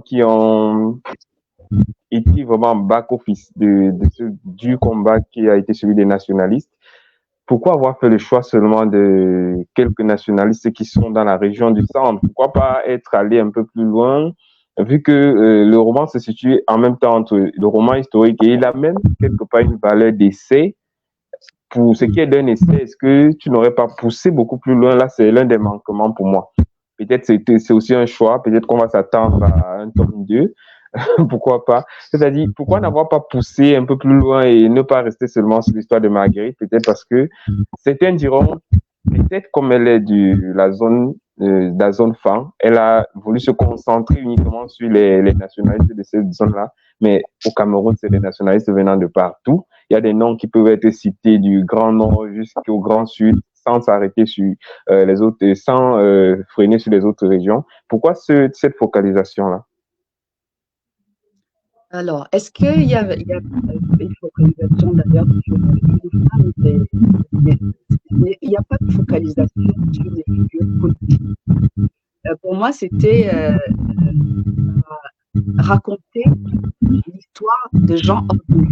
qui ont été vraiment back-office du combat qui a été celui des nationalistes, pourquoi avoir fait le choix seulement de quelques nationalistes qui sont dans la région du centre? Pourquoi pas être allé un peu plus loin, vu que le roman se situe en même temps entre le roman historique et il a même quelque part une valeur d'essai. Pour ce qui est d'un essai, est-ce que tu n'aurais pas poussé beaucoup plus loin? Là, c'est l'un des manquements pour moi. Peut-être c'est aussi un choix, peut-être qu'on va s'attendre à un tome 2. Pourquoi pas? C'est-à-dire, pourquoi n'avoir pas poussé un peu plus loin et ne pas rester seulement sur l'histoire de Marguerite? Peut-être parce que certains diront, peut-être comme elle est de la zone FAN, elle a voulu se concentrer uniquement sur les nationalistes de cette zone-là. Mais au Cameroun, c'est des nationalistes venant de partout. Il y a des noms qui peuvent être cités du Grand Nord jusqu'au Grand Sud, sans s'arrêter sur les autres, sans freiner sur les autres régions. Pourquoi cette focalisation-là? Alors, est-ce qu'il y a une focalisation d'ailleurs sur une femme? Il n'y a pas de focalisation sur les figures politiques. Pour moi, c'était raconter l'histoire de gens ordinaires.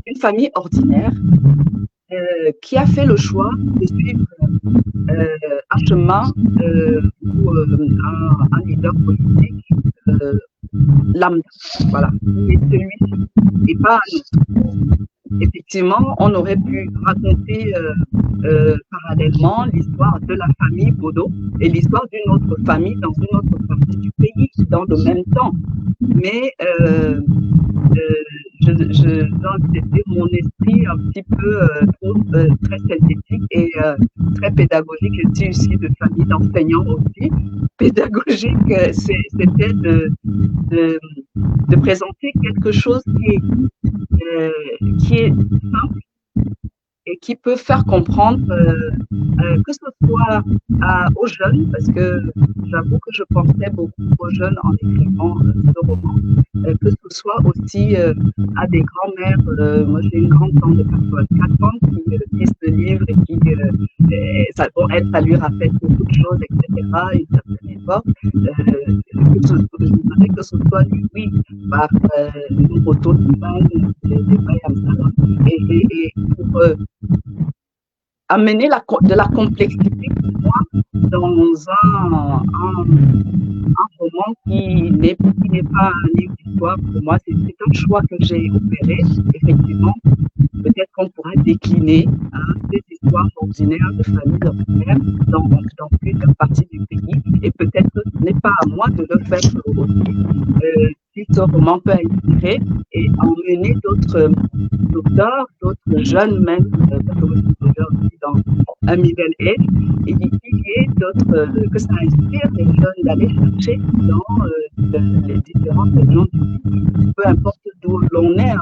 Une famille ordinaire qui a fait le choix de suivre un chemin ou un leader politique lambda, voilà, et celui-ci, et pas un autre. Effectivement, on aurait pu raconter parallèlement l'histoire de la famille Bodo et l'histoire d'une autre famille dans une autre partie du pays dans le même temps. Mais c'était mon esprit un petit peu très synthétique et très pédagogique. Je suis aussi de famille d'enseignants aussi. Pédagogique, c'était de présenter quelque chose qui est simple et qui peut faire comprendre que ce soit aux jeunes, parce que j'avoue que je pensais beaucoup aux jeunes en écrivant ce roman, que ce soit aussi à des grands-mères. Moi, j'ai une grande-tante de 84 ans qui lit ce livre et qui, ça lui rappelle beaucoup de choses, etc., une certaine époque. Je voudrais que ce soit lui, par une photo de femmes, des bails comme ça, et pour amener de la complexité pour moi dans un roman qui n'est pas un livre d'histoire. Pour moi, c'est un choix que j'ai opéré. Effectivement, peut-être qu'on pourrait décliner des histoires ordinaires de familles ordinaires dans plusieurs parties du pays. Et peut-être que ce n'est pas à moi de le faire aussi. Si ce roman peut inspirer et emmener d'autres auteurs, d'autres jeunes même, parce que moi je suis aussi dans un middle age, et qu'il y ait d'autres, que ça inspire les jeunes d'aller chercher dans les différentes régions du pays, peu importe d'où l'on est.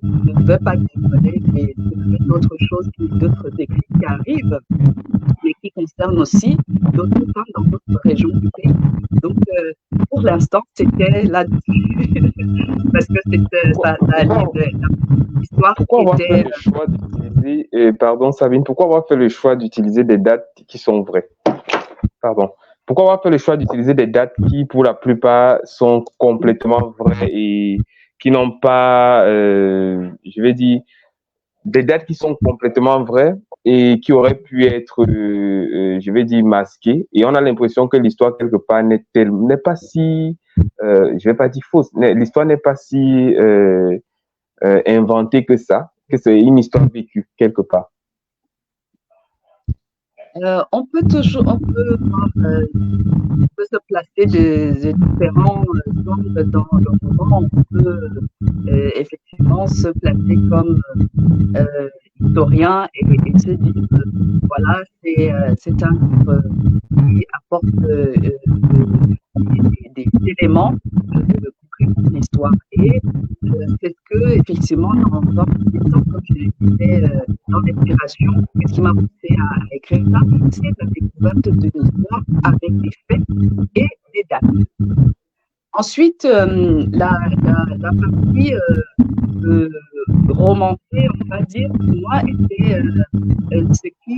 Je ne veux pas dévoiler d'autres choses, d'autres déclics qui arrivent, mais qui concernent aussi d'autres femmes dans d'autres régions du pays. Donc, pour l'instant, c'était là-dessus, parce que c'était l'histoire qui était... Pardon Sabine, pourquoi avoir fait le choix d'utiliser des dates qui sont vraies? Pardon. pourquoi avoir fait le choix d'utiliser des dates qui, pour la plupart, sont complètement vraies et qui n'ont pas, je vais dire, des dates qui sont complètement vraies et qui auraient pu être, je vais dire, masquées. Et on a l'impression que l'histoire, quelque part, n'est pas si, je vais pas dire fausse, l'histoire n'est pas si inventée que ça, que c'est une histoire vécue, quelque part. On peut se placer de différents angles dans le roman. On peut effectivement se placer comme historien et se dire voilà, c'est un livre qui apporte des éléments de compréhension de l'histoire. Et c'est ce que, effectivement, dans comme je disais, dans l'inspiration, ce qui m'a poussé à écrire ça, c'est la découverte d'une histoire avec des faits et des dates. Ensuite, la partie romancée, on va dire, pour moi, était ce qui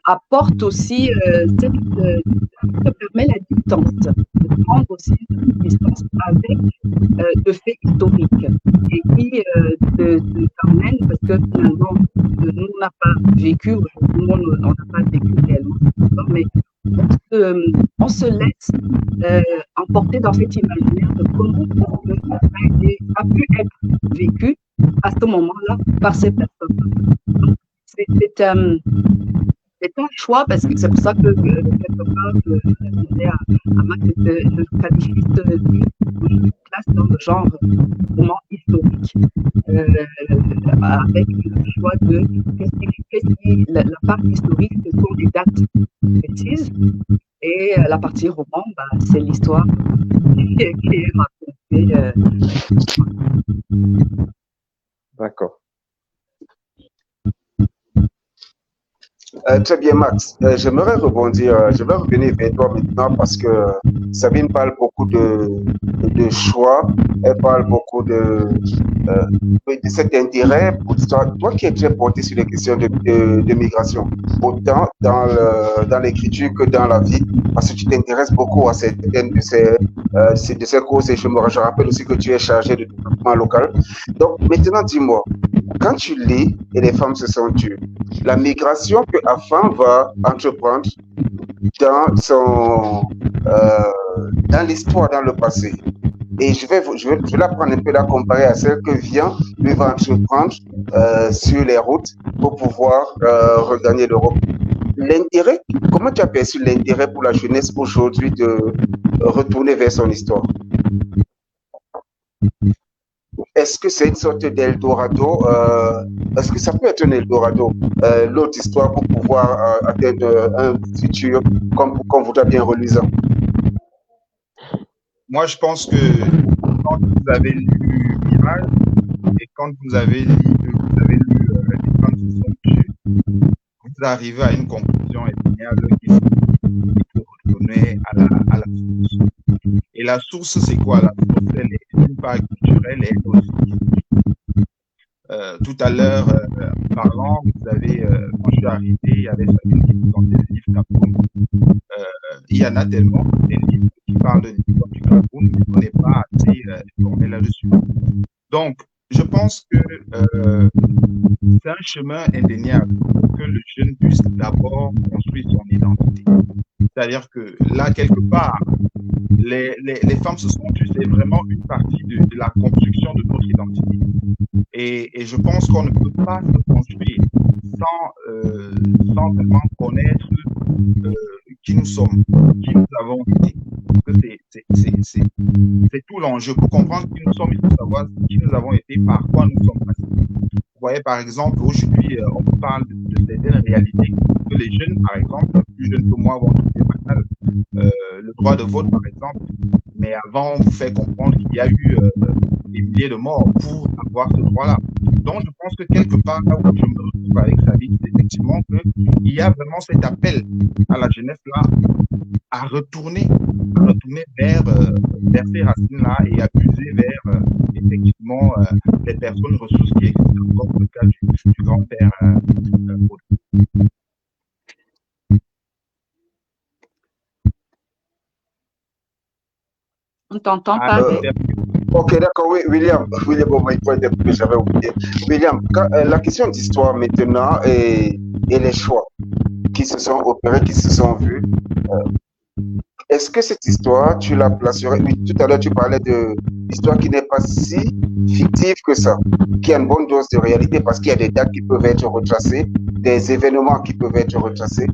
apporte aussi, ça permet la distance, de prendre aussi une distance avec le fait historique et qui t'emmène, parce que finalement, nous, on n'a pas vécu, on n'a pas vécu réellement, mais on se laisse emporter dans cet imaginaire de comment ça a pu être vécu à ce moment-là par ces personnes. Donc, c'est un choix parce que c'est pour ça que quelque part je disais à Max que je qualifie ce livre, je classe dans le genre roman historique avec le choix de la partie historique, ce sont des dates précises et la partie roman, c'est l'histoire qui est racontée. D'accord. Très bien, Max. J'aimerais rebondir, je vais revenir vers toi maintenant parce que Sabine parle beaucoup de choix, elle parle beaucoup de cet intérêt pour l'histoire. Toi qui es très porté sur les questions de migration, autant dans l'écriture que dans la vie, parce que tu t'intéresses beaucoup à certaines de ces causes et je rappelle aussi que tu es chargé de développement local. Donc maintenant, dis-moi, quand tu lis Et les femmes se sont tues, la migration que Afan va entreprendre dans l'histoire, dans le passé, et je vais la prendre un peu, la comparer à celle que Vian lui va entreprendre sur les routes pour pouvoir regagner l'Europe. L'intérêt, comment tu as perçu l'intérêt pour la jeunesse aujourd'hui de retourner vers son histoire? Est-ce que c'est une sorte d'Eldorado? Est-ce que ça peut être un Eldorado, l'autre histoire, pour pouvoir atteindre un futur qu'on voudra bien reluisant? Moi, je pense que quand vous avez lu Mirage et quand vous avez lu Les femmes se sont tues, vous arrivez à une conclusion indéniable qui faut retourner à la source. Et la source, c'est quoi? La source, elle est d'une part culturelle et aussi historique. Tout à l'heure, parlant, vous avez, quand je suis arrivé, il y avait certains qui présentaient des livres Cameroun. Il y en a tellement, des livres qui parlent de l'histoire du Cameroun, mais on n'est pas assez informé là-dessus. Donc, je pense que c'est un chemin indéniable pour que le jeune puisse d'abord construire son identité. C'est-à-dire que là, quelque part, les femmes se sont tues, c'est vraiment une partie de la construction de notre identité. Et je pense qu'on ne peut pas se construire sans vraiment connaître qui nous sommes, qui nous avons été. Parce que c'est tout l'enjeu. Pour comprendre qui nous sommes, il faut savoir qui nous avons été, par quoi nous sommes passés. Vous voyez, par exemple, aujourd'hui, on parle de certaines réalités que les jeunes, par exemple, plus jeunes que moi, vont trouver banales. Le droit de vote, par exemple. Mais avant, on vous fait comprendre qu'il y a eu des milliers de morts pour avoir ce droit-là. Donc, je pense que quelque part, là où je me retrouve avec Sabine, c'est effectivement qu'il y a vraiment cet appel à la jeunesse-là à retourner vers ces racines-là et à puiser vers effectivement les personnes ressources qui existent encore, dans le cas du grand-père Paul. On t'entend pas. Ok, d'accord, oui, William, oh my God, j'avais oublié. William, la question d'histoire maintenant et les choix qui se sont opérés, qui se sont vus, est-ce que cette histoire, tu la placerais? Oui, tout à l'heure, tu parlais de l'histoire qui n'est pas si fictive que ça, qui a une bonne dose de réalité parce qu'il y a des dates qui peuvent être retracées, des événements qui peuvent être retracés.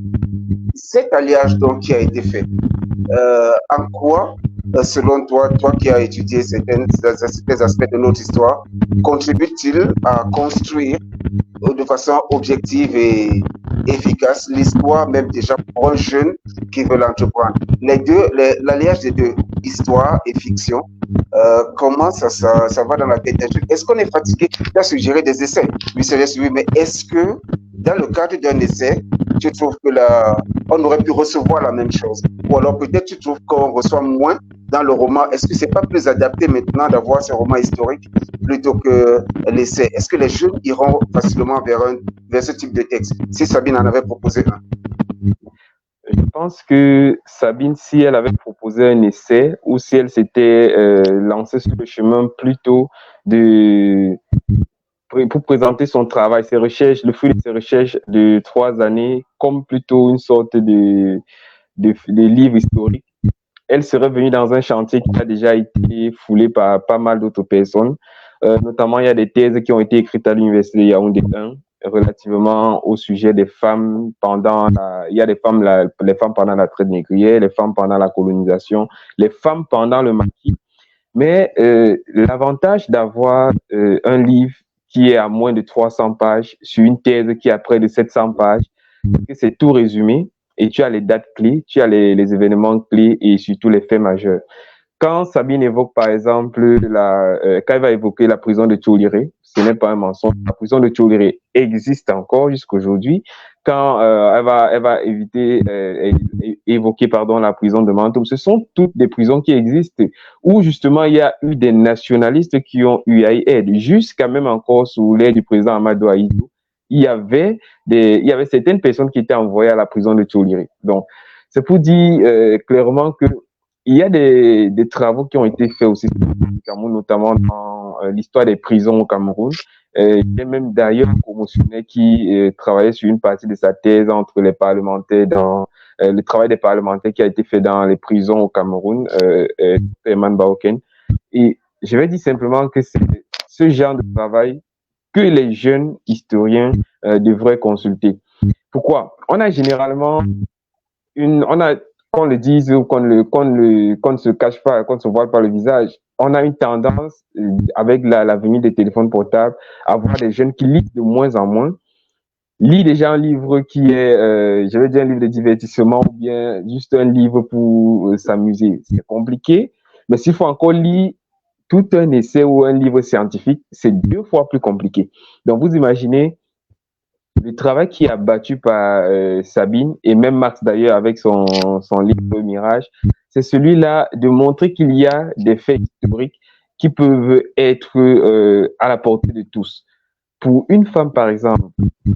Cet alliage donc qui a été fait, en quoi, selon toi, toi qui as étudié certains aspects de notre histoire, contribue-t-il à construire de façon objective et efficace l'histoire, même déjà pour un jeune qui veut l'entreprendre? L'alliage des deux, histoire et fiction, comment ça va dans la tête d'un jeune? Est-ce qu'on est fatigué? Tu as suggéré des essais, oui, mais est-ce que dans le cadre d'un essai, tu trouves que on aurait pu recevoir la même chose? Ou alors peut-être tu trouves qu'on reçoit moins dans le roman. Est-ce que c'est pas plus adapté maintenant d'avoir ce roman historique plutôt que l'essai? Est-ce que les jeunes iront facilement vers ce type de texte? Si Sabine en avait proposé un. Je pense que Sabine, si elle avait proposé un essai ou si elle s'était lancée sur le chemin plutôt pour présenter son travail, ses recherches, le fruit de ses recherches de 3 années, comme plutôt une sorte de livre historique, elle serait venue dans un chantier qui a déjà été foulé par pas mal d'autres personnes. Notamment, il y a des thèses qui ont été écrites à l'Université Yaoundé 1 relativement au sujet des femmes il y a les femmes pendant la traite négrière, les femmes pendant la colonisation, les femmes pendant le maquis. Mais l'avantage d'avoir un livre qui est à moins de 300 pages sur une thèse qui a près de 700 pages, c'est tout résumé et tu as les dates clés, tu as les événements clés et surtout les faits majeurs. Quand Sabine évoque, par exemple, quand elle va évoquer la prison de Tchouliré, ce n'est pas un mensonge. La prison de Tchouliré existe encore jusqu'à aujourd'hui. Quand elle va évoquer la prison de Mantoum, ce sont toutes des prisons qui existent où justement il y a eu des nationalistes qui ont eu à y être. Jusqu'à même encore sous l'ère du président Amadou Ahidjo, il y avait certaines personnes qui étaient envoyées à la prison de Tchouliré. Donc, c'est pour dire clairement que il y a des travaux qui ont été faits aussi au Cameroun, notamment dans l'histoire des prisons au Cameroun. Il y a même d'ailleurs un promotionnaire qui travaillait sur une partie de sa thèse entre les parlementaires dans le travail des parlementaires qui a été fait dans les prisons au Cameroun, Herman Baoken. Et je vais dire simplement que c'est ce genre de travail que les jeunes historiens devraient consulter. Pourquoi? On a généralement qu'on le dise ou qu'on ne se cache pas, qu'on ne se voile pas le visage, on a une tendance, avec la venue des téléphones portables, à voir des jeunes qui lisent de moins en moins. Lisent déjà un livre qui est, je vais dire un livre de divertissement ou bien juste un livre pour s'amuser. C'est compliqué, mais s'il faut encore lire tout un essai ou un livre scientifique, c'est 2 fois plus compliqué. Donc, vous imaginez le travail qui est abattu par Sabine et même Max d'ailleurs avec son livre Mirage, c'est celui-là de montrer qu'il y a des faits historiques qui peuvent être à la portée de tous. Pour une femme, par exemple,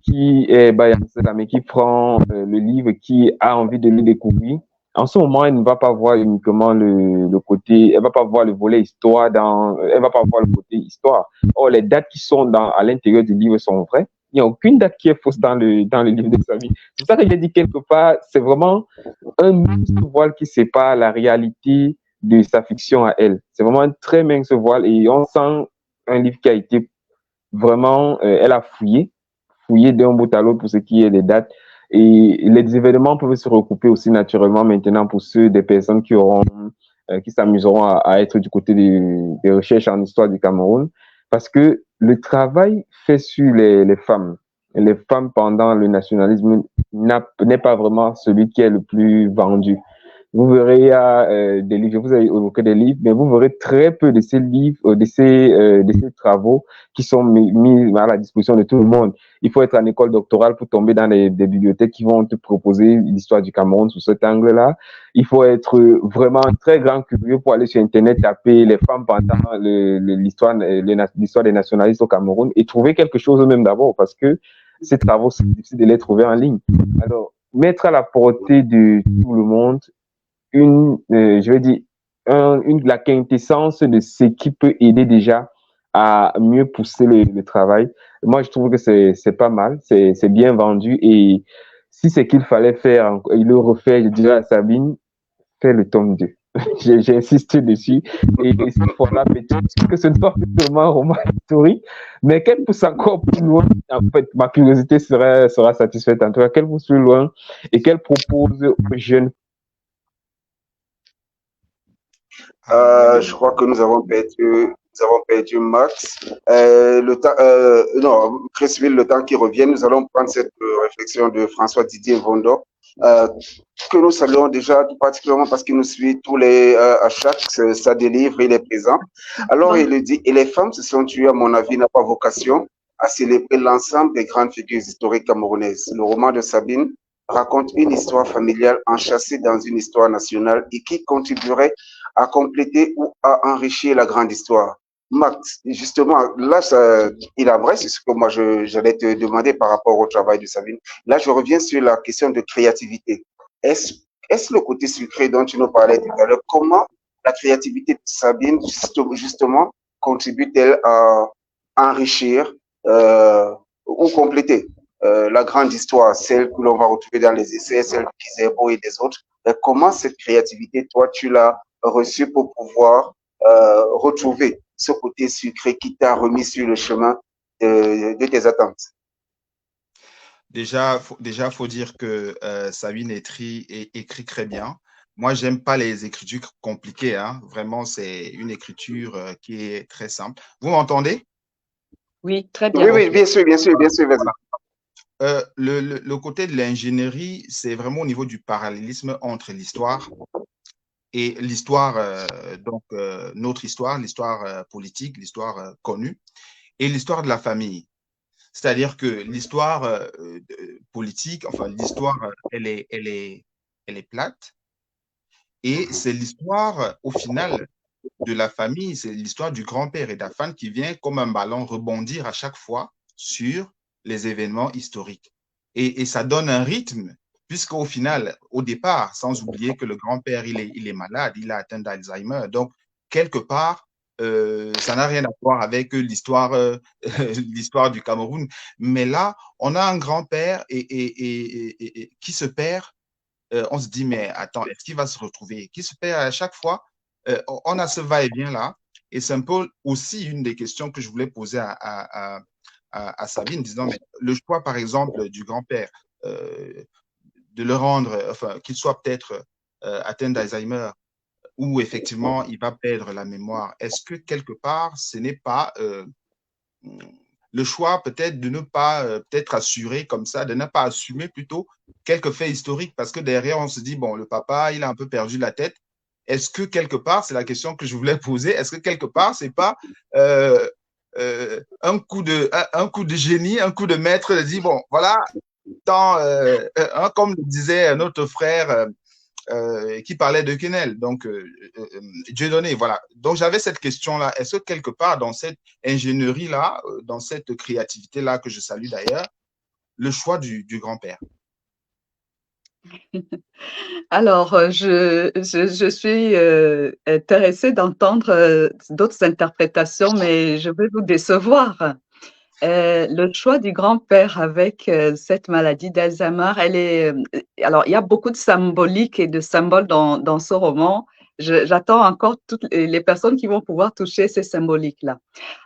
qui est mais qui prend le livre, qui a envie de le découvrir, en ce moment, elle ne va pas voir uniquement le côté, elle va pas voir le volet histoire elle va pas voir le côté histoire. Or, les dates qui sont à l'intérieur du livre sont vraies. Il n'y a aucune date qui est fausse dans le livre de Sabine. C'est ça que j'ai dit quelque part, c'est vraiment un mince voile qui sépare la réalité de sa fiction à elle. C'est vraiment un très mince voile et on sent un livre qui a été vraiment, elle a fouillé d'un bout à l'autre pour ce qui est des dates. Et les événements peuvent se recouper aussi naturellement maintenant pour ceux des personnes qui s'amuseront à être du côté des recherches en histoire du Cameroun. Parce que le travail fait sur les femmes pendant le nationalisme n'est pas vraiment celui qui est le plus vendu. Vous verrez, il y a des livres, vous avez évoqué des livres, mais vous verrez très peu de ces livres, de ces travaux qui sont mis à la disposition de tout le monde. Il faut être en école doctorale pour tomber dans des bibliothèques qui vont te proposer l'histoire du Cameroun sous cet angle-là. Il faut être vraiment très grand curieux pour aller sur Internet, taper les femmes pendant l'histoire des nationalistes au Cameroun et trouver quelque chose même d'abord parce que ces travaux, c'est difficile de les trouver en ligne. Alors, mettre à la portée de tout le monde je vais dire, la quintessence de ce qui peut aider déjà à mieux pousser le travail. Moi, je trouve que c'est pas mal, c'est bien vendu et si c'est qu'il fallait faire, il le refait, je dirais à Sabine, fais le tome 2. J'insiste dessus. Et cette fois-là, peut-être que ce ne soit plus seulement un roman historique, mais qu'elle pousse encore plus loin. En fait, ma curiosité sera satisfaite en tout cas, qu'elle pousse plus loin et qu'elle propose aux jeunes. Je crois que nous avons perdu Max. Le temps, non, Chrisville, le temps qui revient, nous allons prendre cette réflexion de François Didier Vondo, que nous saluons déjà tout particulièrement parce qu'il nous suit à chaque sa délivre, il est présent. Alors, il dit, et les femmes se sont tuées, à mon avis, n'a pas vocation à célébrer l'ensemble des grandes figures historiques camerounaises. Le roman de Sabine raconte une histoire familiale enchâssée dans une histoire nationale et qui contribuerait à compléter ou à enrichir la grande histoire. Max, justement, là, il est vrai, c'est ce que moi j'allais te demander par rapport au travail de Sabine. Là, je reviens sur la question de créativité. Est-ce le côté sucré dont tu nous parlais tout à l'heure? Comment la créativité de Sabine, justement, contribue-t-elle à enrichir ou compléter la grande histoire, celle que l'on va retrouver dans les essais, celle de Kizerbo et des autres? Comment cette créativité, toi, tu l'as reçue pour pouvoir retrouver ce côté sucré qui t'a remis sur le chemin de tes attentes? Déjà, faut dire que Sabine écrit très bien. Moi, j'aime pas les écritures compliquées, hein. Vraiment, c'est une écriture qui est très simple. Vous m'entendez? Oui, très bien. Oui, bien sûr, vas-y. Le côté de l'ingénierie, c'est vraiment au niveau du parallélisme entre l'histoire et l'histoire, notre histoire, l'histoire politique, l'histoire connue, et l'histoire de la famille. C'est-à-dire que l'histoire politique, enfin l'histoire, elle est plate, et c'est l'histoire, au final, de la famille, c'est l'histoire du grand-père et d'Afan qui vient comme un ballon rebondir à chaque fois sur les événements historiques. Et ça donne un rythme, puisqu'au final, au départ, sans oublier que le grand-père, il est malade, il a atteint d'Alzheimer. Donc, quelque part, ça n'a rien à voir avec l'histoire du Cameroun. Mais là, on a un grand-père qui se perd. On se dit, mais attends, est-ce qu'il va se retrouver? Qui se perd à chaque fois? On a ce va-et-vient là. Et c'est un peu aussi une des questions que je voulais poser à Sabine, disant, mais le choix, par exemple, du grand-père, de le rendre, enfin, qu'il soit peut-être atteint d'Alzheimer, où effectivement il va perdre la mémoire, est-ce que quelque part, ce n'est pas le choix peut-être de ne pas peut-être assurer comme ça, de ne pas assumer plutôt quelques faits historiques, parce que derrière, on se dit, bon, le papa, il a un peu perdu la tête. Est-ce que quelque part, c'est la question que je voulais poser, est-ce que quelque part, c'est pas un coup de génie, un coup de maître de dire, bon, voilà, comme le disait notre frère qui parlait de Quesnel, donc Dieudonné, voilà. Donc j'avais cette question-là, est-ce que quelque part dans cette ingénierie-là, dans cette créativité-là que je salue d'ailleurs, le choix du grand-père? Alors, je suis intéressée d'entendre d'autres interprétations, mais je vais vous décevoir. Le choix du grand-père avec cette maladie d'Alzheimer, alors, il y a beaucoup de symboliques et de symboles dans ce roman. J'attends encore toutes les personnes qui vont pouvoir toucher ces symboliques-là.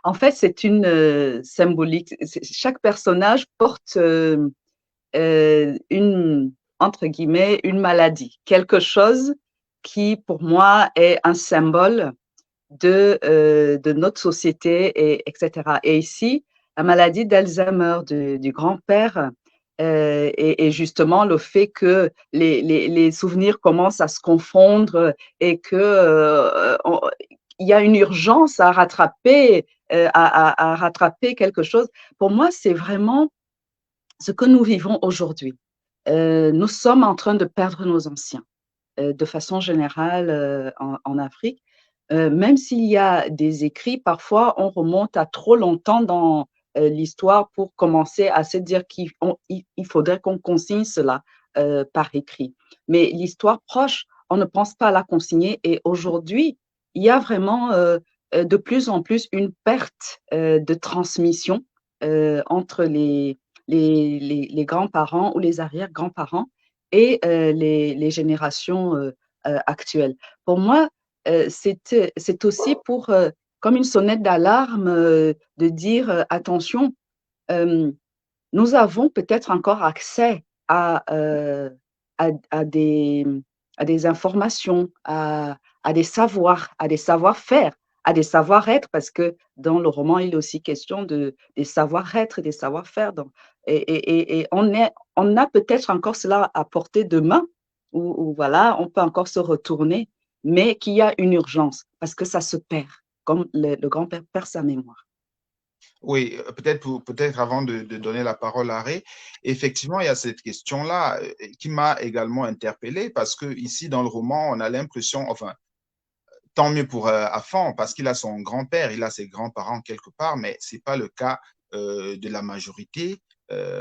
En fait, c'est une symbolique. Chaque personnage porte entre guillemets, une maladie, quelque chose qui, pour moi, est un symbole de notre société, etc. Et ici, la maladie d'Alzheimer du grand-père et justement le fait que les souvenirs commencent à se confondre et que il y a une urgence à rattraper, à rattraper quelque chose. Pour moi, c'est vraiment ce que nous vivons aujourd'hui. Nous sommes en train de perdre nos anciens de façon générale en Afrique. Même s'il y a des écrits, parfois on remonte à trop longtemps dans l'histoire pour commencer à se dire qu'il faudrait qu'on consigne cela par écrit. Mais l'histoire proche, on ne pense pas à la consigner. Et aujourd'hui, il y a vraiment de plus en plus une perte de transmission entre les grands-parents ou les arrière-grands-parents et les générations actuelles. Pour moi, c'est aussi pour, comme une sonnette d'alarme, de dire attention, euh, nous avons peut-être encore accès à, à des, à des informations, à des savoirs, à des savoir-faire, à des savoir-être, parce que dans le roman, il est aussi question des savoir-être, des savoir-faire. Et on a peut-être encore cela à portée de main, où voilà, on peut encore se retourner, mais qu'il y a une urgence, parce que ça se perd, comme le grand-père perd sa mémoire. Oui, peut-être avant de donner la parole à Ray, effectivement, il y a cette question-là qui m'a également interpellé parce que ici dans le roman, on a l'impression, enfin, tant mieux pour Afan parce qu'il a son grand-père, il a ses grands-parents quelque part, mais c'est pas le cas de la majorité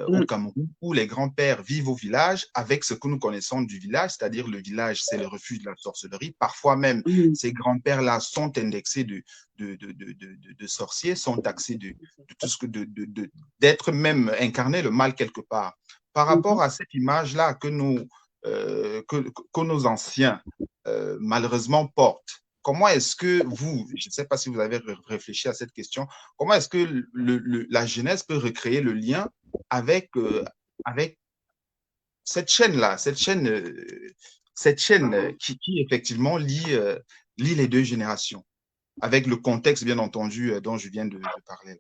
au Cameroun où les grands-pères vivent au village avec ce que nous connaissons du village, c'est-à-dire le village, c'est le refuge de la sorcellerie. Parfois même, ces grands-pères-là sont indexés de sorciers, sont taxés de tout ce que d'être même incarné le mal quelque part. Par rapport à cette image-là que nos anciens malheureusement portent, comment est-ce que vous, je ne sais pas si vous avez réfléchi à cette question, comment est-ce que la jeunesse peut recréer le lien avec cette chaîne-là, cette chaîne qui effectivement lie les deux générations, avec le contexte, bien entendu, dont je viens de parler.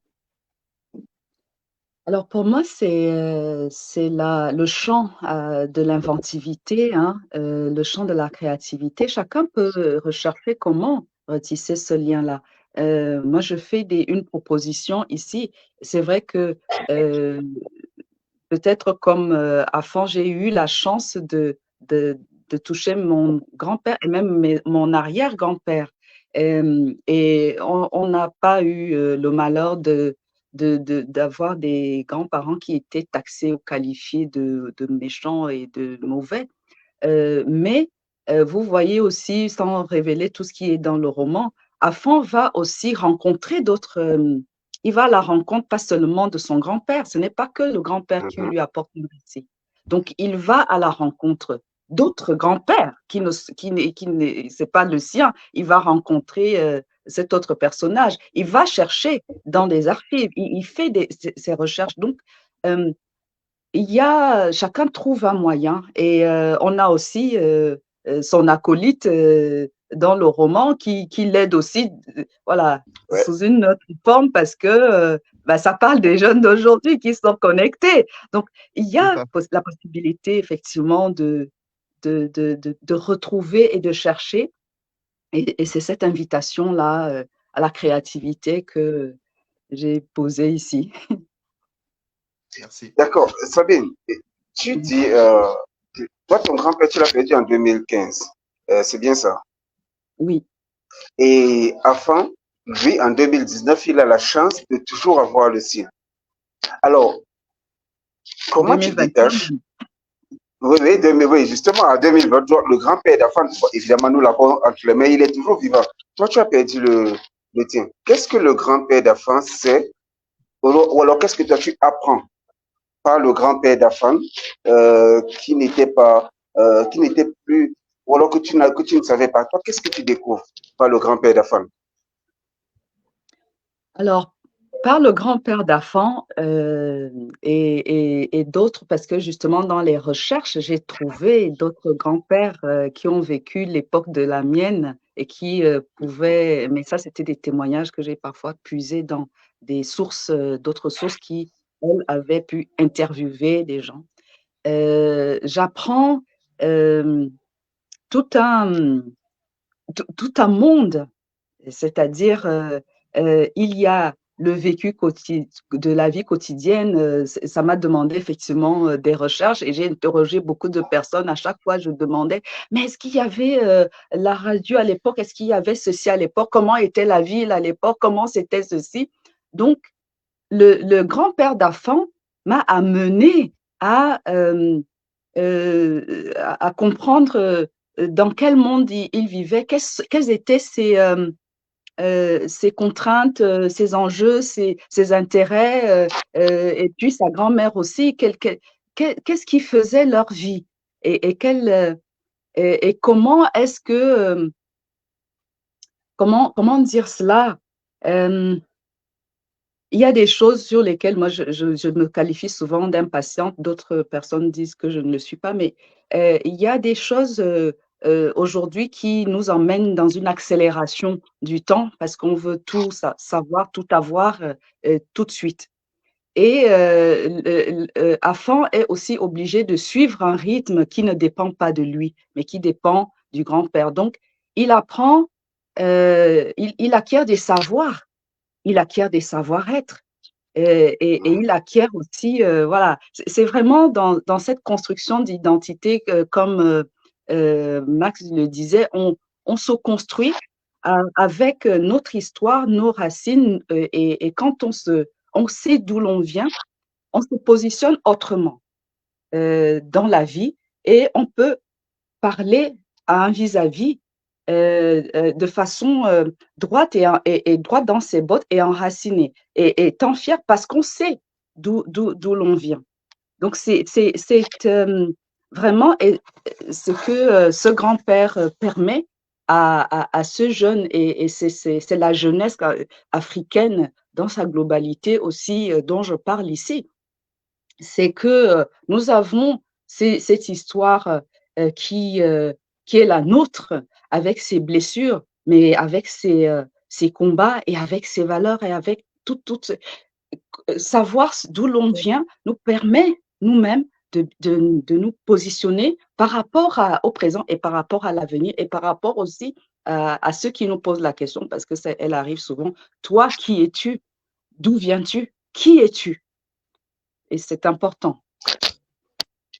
Alors pour moi, c'est le champ de l'inventivité, hein, le champ de la créativité. Chacun peut rechercher comment retisser ce lien-là. Moi, je fais une proposition ici. C'est vrai que peut-être comme Afan, j'ai eu la chance de toucher mon grand-père et même mon arrière-grand-père. Et on n'a pas eu le malheur d'avoir des grands-parents qui étaient taxés ou qualifiés de méchants et de mauvais. Mais vous voyez aussi, sans révéler tout ce qui est dans le roman, Afan va aussi rencontrer d'autres. Il va à la rencontre pas seulement de son grand-père, ce n'est pas que le grand-père qui lui apporte le récit. Donc, il va à la rencontre d'autres grands-pères c'est pas le sien. Il va rencontrer cet autre personnage. Il va chercher dans des archives. Il fait ses recherches. Donc, chacun trouve un moyen et on a aussi son acolyte dans le roman qui l'aide aussi, voilà, sous une autre forme parce que ça parle des jeunes d'aujourd'hui qui sont connectés. Donc, il y a la possibilité effectivement de retrouver et de chercher. Et c'est cette invitation-là à la créativité que j'ai posée ici. Merci. D'accord. Sabine, tu dis, toi, ton grand-père, tu l'as perdu en 2015. C'est bien ça? Oui. Et Afan, lui, en 2019, il a la chance de toujours avoir le sien. Alors, comment tu détaches? Oui, justement, en 2020, le grand-père d'Afan, évidemment, nous l'avons entre les mains, il est toujours vivant. Toi, tu as perdu le tien. Qu'est-ce que le grand-père d'Afan sait? Ou alors, qu'est-ce que toi, tu apprends par le grand-père d'Afan qui n'était plus, ou alors que tu ne savais pas. Toi, qu'est-ce que tu découvres par le grand-père d'Afan? Alors, par le grand-père d'Afan et d'autres, parce que justement dans les recherches, j'ai trouvé d'autres grands-pères qui ont vécu l'époque de la mienne et qui pouvaient, mais ça c'était des témoignages que j'ai parfois puisés dans des sources, d'autres sources qui, elles, avaient pu interviewer des gens. J'apprends tout un, tout un monde, c'est-à-dire il y a le vécu de la vie quotidienne. Ça m'a demandé effectivement des recherches et j'ai interrogé beaucoup de personnes. À chaque fois, je demandais, mais est-ce qu'il y avait la radio à l'époque? Est-ce qu'il y avait ceci à l'époque? Comment était la ville à l'époque? Comment c'était ceci? Donc, le grand-père d'Afan m'a amené à comprendre dans quel monde il vivait, quelles étaient ses contraintes, ses enjeux, ses intérêts, et puis sa grand-mère aussi, qu'est-ce qui faisait leur vie et comment est-ce que, comment dire cela? Il y a des choses sur lesquelles moi je me qualifie souvent d'impatiente, d'autres personnes disent que je ne le suis pas, mais il y a des choses aujourd'hui qui nous emmènent dans une accélération du temps parce qu'on veut tout savoir, tout avoir tout de suite. Et Afan est aussi obligé de suivre un rythme qui ne dépend pas de lui, mais qui dépend du grand-père. Donc, il apprend, il acquiert des savoirs, il acquiert des savoir-être. Et il acquiert aussi, voilà, c'est vraiment dans cette construction d'identité, comme Max le disait, on se construit avec notre histoire, nos racines, et quand on sait d'où l'on vient, on se positionne autrement dans la vie et on peut parler à un vis-à-vis de façon droite et droite dans ses bottes et enracinée et étant fier parce qu'on sait d'où l'on vient. Donc, c'est vraiment ce que ce grand-père permet à ce jeune et c'est la jeunesse africaine dans sa globalité aussi dont je parle ici. C'est que nous avons cette histoire qui est la nôtre, avec ses blessures, mais avec ses combats et avec ses valeurs et avec savoir d'où l'on vient nous permet nous-mêmes de nous positionner par rapport au présent et par rapport à l'avenir et par rapport aussi à ceux qui nous posent la question, parce que elle arrive souvent. Toi, qui es-tu? D'où viens-tu? Qui es-tu? Et c'est important.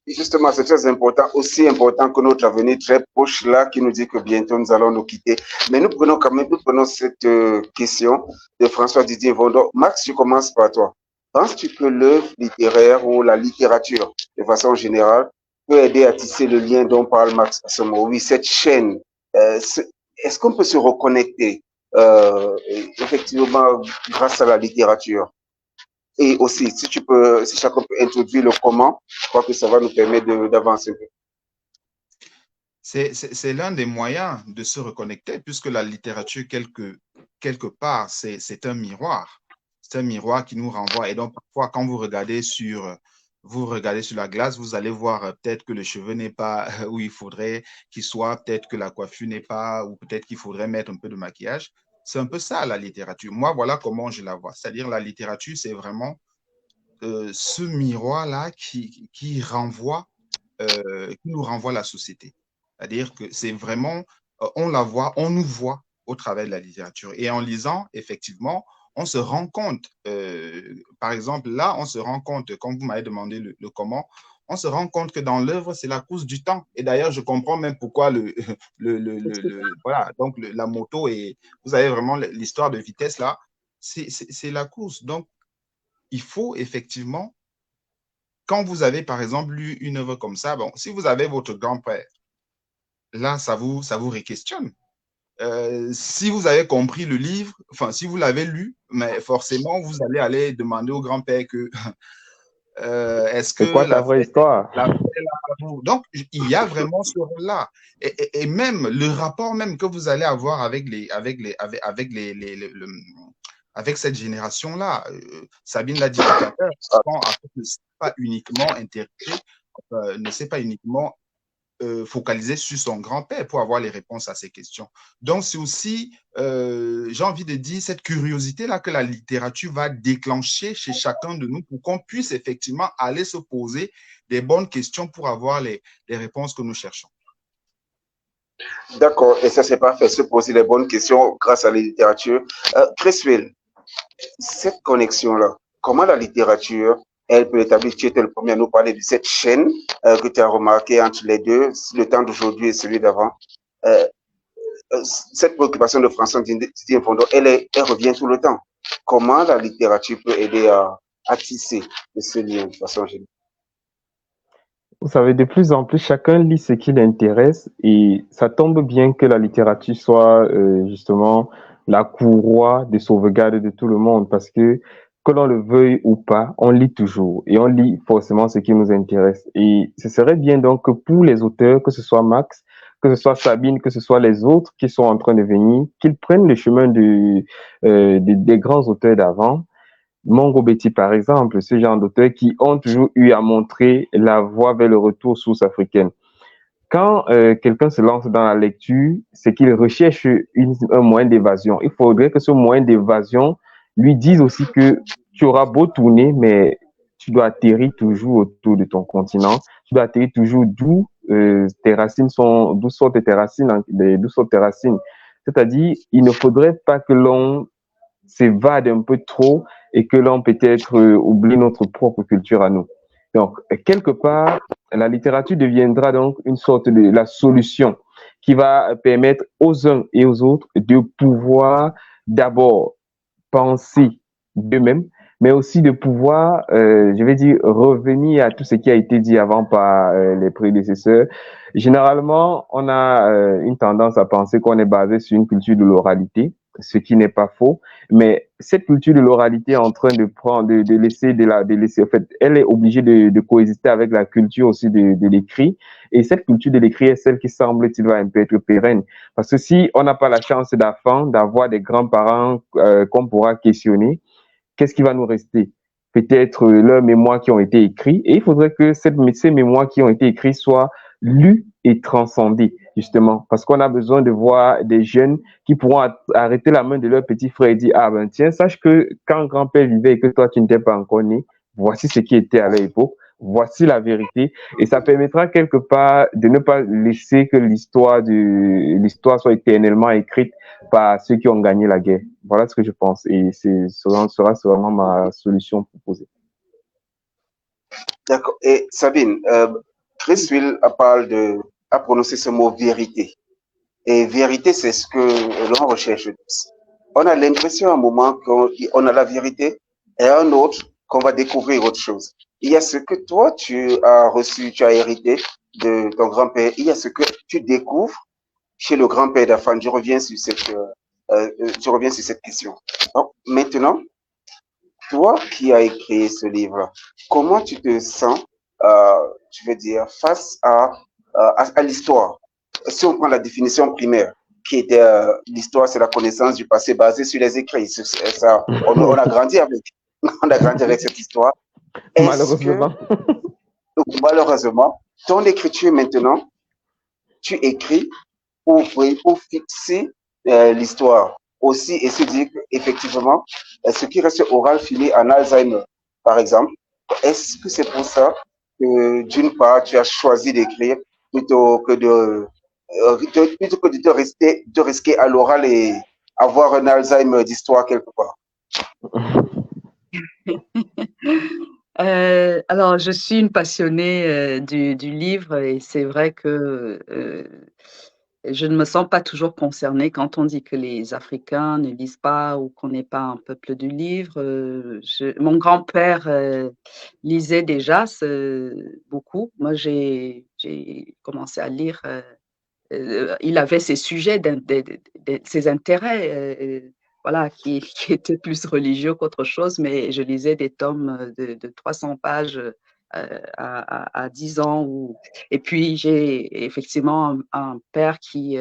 Justement, c'est très important, aussi important que notre avenir très proche là, qui nous dit que bientôt nous allons nous quitter. Mais nous prenons cette question de François-Didier Vondor. Max, je commence par toi. Penses-tu que l'œuvre littéraire ou la littérature, de façon générale, peut aider à tisser le lien dont parle Max à ce moment? Oui, cette chaîne, est-ce qu'on peut se reconnecter effectivement grâce à la littérature? Et aussi, si chacun peut introduire le comment, je crois que ça va nous permettre d'avancer un peu. C'est l'un des moyens de se reconnecter, puisque la littérature, quelque part, c'est un miroir. C'est un miroir qui nous renvoie. Et donc, parfois, quand vous regardez sur la glace, vous allez voir peut-être que le cheveu n'est pas où il faudrait qu'il soit, peut-être que la coiffure n'est pas, ou peut-être qu'il faudrait mettre un peu de maquillage. C'est un peu ça, la littérature. Moi, voilà comment je la vois. C'est-à-dire, la littérature, c'est vraiment ce miroir-là qui nous renvoie la société. C'est-à-dire que c'est vraiment, on la voit, on nous voit au travers de la littérature. Et en lisant, effectivement, on se rend compte, par exemple, là, on se rend compte, quand vous m'avez demandé le comment, on se rend compte que dans l'œuvre, c'est la course du temps. Et d'ailleurs, je comprends même pourquoi voilà, donc la moto, et vous avez vraiment l'histoire de vitesse là, c'est la course. Donc, il faut effectivement, quand vous avez par exemple lu une œuvre comme ça, bon, si vous avez votre grand-père, là, ça vous réquestionne. Si vous avez compris le livre, enfin, si vous l'avez lu, mais forcément, vous allez aller demander au grand-père que est-ce que c'est quoi ta vraie histoire? Donc, il y a vraiment ce rôle-là. Et même le rapport même que vous allez avoir avec cette génération-là. Sabine l'a dit tout à l'heure, ne s'est pas uniquement intéressé, ne s'est pas uniquement focalisé sur son grand-père pour avoir les réponses à ces questions. Donc, c'est aussi, j'ai envie de dire, cette curiosité-là que la littérature va déclencher chez chacun de nous pour qu'on puisse effectivement aller se poser des bonnes questions pour avoir les réponses que nous cherchons. D'accord, et ça c'est parfait, se poser les bonnes questions grâce à la littérature. Creswell, cette connexion-là, comment la littérature, elle peut établir, tu étais le premier à nous parler de cette chaîne que tu as remarqué entre les deux, le temps d'aujourd'hui et celui d'avant. Cette préoccupation de François-Didier Vondor, elle revient tout le temps. Comment la littérature peut aider à tisser ce lien de façon générale? Vous savez, de plus en plus, chacun lit ce qui l'intéresse et ça tombe bien que la littérature soit justement la courroie de sauvegarde de tout le monde parce que l'on le veuille ou pas, on lit toujours et on lit forcément ce qui nous intéresse. Et ce serait bien donc que pour les auteurs, que ce soit Max, que ce soit Sabine, que ce soit les autres qui sont en train de venir, qu'ils prennent le chemin des grands auteurs d'avant. Mongo Betty, par exemple, ce genre d'auteurs qui ont toujours eu à montrer la voie vers le retour aux sources africaines. Quand quelqu'un se lance dans la lecture, c'est qu'il recherche un moyen d'évasion. Il faudrait que ce moyen d'évasion lui dise aussi que tu auras beau tourner, mais tu dois atterrir toujours autour de ton continent. Tu dois atterrir toujours d'où tes racines sont, d'où sortent tes racines, d'où sortent tes racines. C'est-à-dire, il ne faudrait pas que l'on s'évade un peu trop et que l'on peut-être oublie notre propre culture à nous. Donc, quelque part, la littérature deviendra donc une sorte de la solution qui va permettre aux uns et aux autres de pouvoir d'abord penser d'eux-mêmes, mais aussi de pouvoir, je vais dire, revenir à tout ce qui a été dit avant par les prédécesseurs. Généralement, on a une tendance à penser qu'on est basé sur une culture de l'oralité, ce qui n'est pas faux, mais cette culture de l'oralité est en train de prendre, de laisser, en fait, elle est obligée de coexister avec la culture aussi de l'écrit, et cette culture de l'écrit est celle qui semble-t-il va un peu être pérenne. Parce que si on n'a pas la chance d'enfant, d'avoir des grands-parents qu'on pourra questionner, qu'est-ce qui va nous rester? Peut-être leurs mémoires qui ont été écrits. Et il faudrait que ces mémoires qui ont été écrites soient lues et transcendées, justement. Parce qu'on a besoin de voir des jeunes qui pourront arrêter la main de leur petit frère et dire, ah ben tiens, sache que quand grand-père vivait et que toi tu n'étais pas encore né, voici ce qui était à l'époque. Voici la vérité. Et ça permettra quelque part de ne pas laisser que l'histoire soit éternellement écrite par ceux qui ont gagné la guerre. Voilà ce que je pense. Et sera vraiment ma solution proposée. D'accord. Et Sabine, Chris Will a prononcé ce mot vérité. Et vérité, c'est ce que l'on recherche tous. On a l'impression à un moment qu'on a la vérité et à un autre qu'on va découvrir autre chose. Il y a ce que toi, tu as reçu, tu as hérité de ton grand-père. Il y a ce que tu découvres chez le grand-père d'Afan. Je reviens sur cette question. Donc, maintenant, toi qui as écrit ce livre, comment tu te sens, je veux dire, face à l'histoire? Si on prend la définition primaire, qui était l'histoire, c'est la connaissance du passé basée sur les écrits. Ça, on a grandi avec, on a grandi avec cette histoire. Malheureusement. Malheureusement, ton écriture maintenant, tu écris pour fixer l'histoire aussi et se dire qu'effectivement, ce qui reste oral finit en Alzheimer, par exemple. Est-ce que c'est pour ça que, d'une part, tu as choisi d'écrire plutôt que de te risquer à l'oral et avoir un Alzheimer d'histoire quelque part? Alors, je suis une passionnée du livre et c'est vrai que je ne me sens pas toujours concernée quand on dit que les Africains ne lisent pas ou qu'on n'est pas un peuple du livre. Mon grand-père lisait déjà beaucoup. Moi, j'ai commencé à lire. Il avait ses sujets, ses intérêts, voilà, qui étaient plus religieux qu'autre chose, mais je lisais des tomes de 300 pages à 10 ans. Et puis, j'ai effectivement un père qui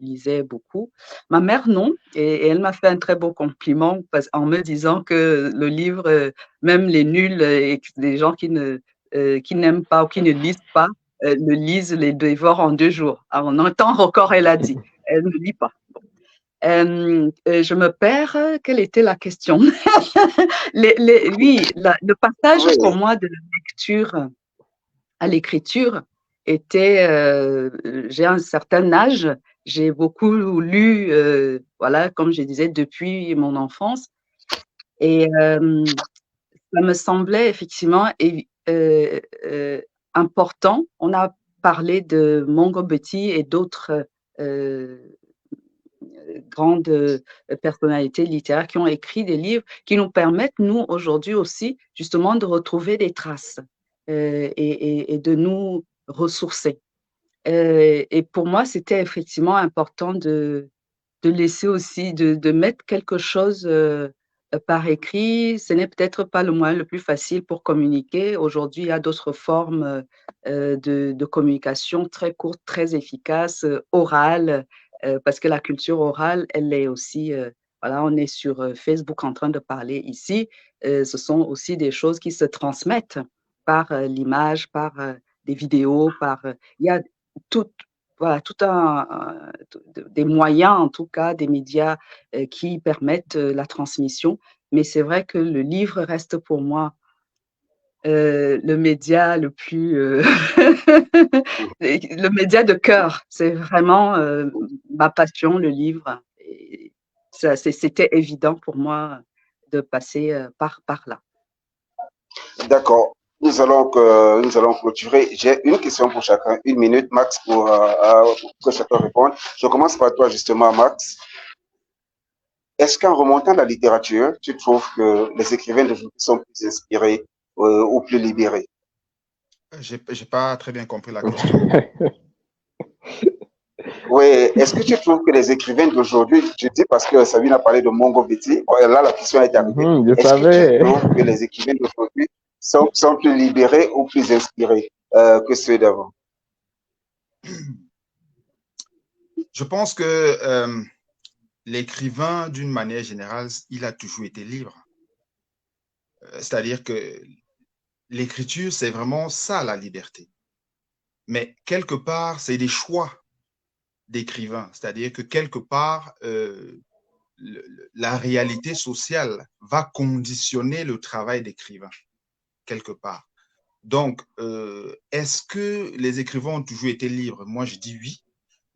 lisait beaucoup. Ma mère, non, et elle m'a fait un très beau compliment en me disant que le livre, même les nuls et les gens qui n'aiment pas ou qui ne lisent pas, le lisent, les dévorent en 2 jours. Alors, en un temps record, elle a dit. Elle ne lit pas. Bon. Je me perds. Quelle était la question? Oui, le passage Oui. pour moi de la lecture à l'écriture était, j'ai un certain âge, j'ai beaucoup lu, voilà, comme je disais, depuis mon enfance. Et ça me semblait effectivement important. On a parlé de Mongo Betty et d'autres grandes personnalités littéraires qui ont écrit des livres qui nous permettent, nous, aujourd'hui aussi, justement, de retrouver des traces. et de nous ressourcer. Et pour moi, c'était effectivement important de laisser aussi, de mettre quelque chose par écrit. Ce n'est peut-être pas le moyen le plus facile pour communiquer. Aujourd'hui, il y a d'autres formes de communication très courtes, très efficaces, orales, parce que la culture orale, elle est aussi, voilà, on est sur Facebook en train de parler ici. Ce sont aussi des choses qui se transmettent par l'image, par des vidéos, il y a tout, voilà, des moyens, en tout cas, des médias qui permettent la transmission. Mais c'est vrai que le livre reste pour moi le média le plus, le média de cœur. C'est vraiment ma passion, le livre. Et c'était évident pour moi de passer par là. D'accord. Nous allons clôturer. J'ai une question pour chacun, 1 minute max pour que chacun réponde. Je commence par toi justement, Max. Est-ce qu'en remontant la littérature, tu trouves que les écrivains d'aujourd'hui sont plus inspirés ou plus libérés? J'ai pas très bien compris la question. Oui, est-ce que tu trouves que les écrivains d'aujourd'hui, je dis parce que Sabine a parlé de Mongo Betty, là la question est arrivée. Je Est-ce savais. que tu trouves que les écrivains d'aujourd'hui sont plus libérés ou plus inspirés que ceux d'avant? Je pense que l'écrivain, d'une manière générale, il a toujours été libre. C'est-à-dire que l'écriture, c'est vraiment ça, la liberté. Mais quelque part, c'est des choix d'écrivain. C'est-à-dire que quelque part, la réalité sociale va conditionner le travail d'écrivain, quelque part. Donc, est-ce que les écrivains ont toujours été libres? Moi, je dis oui.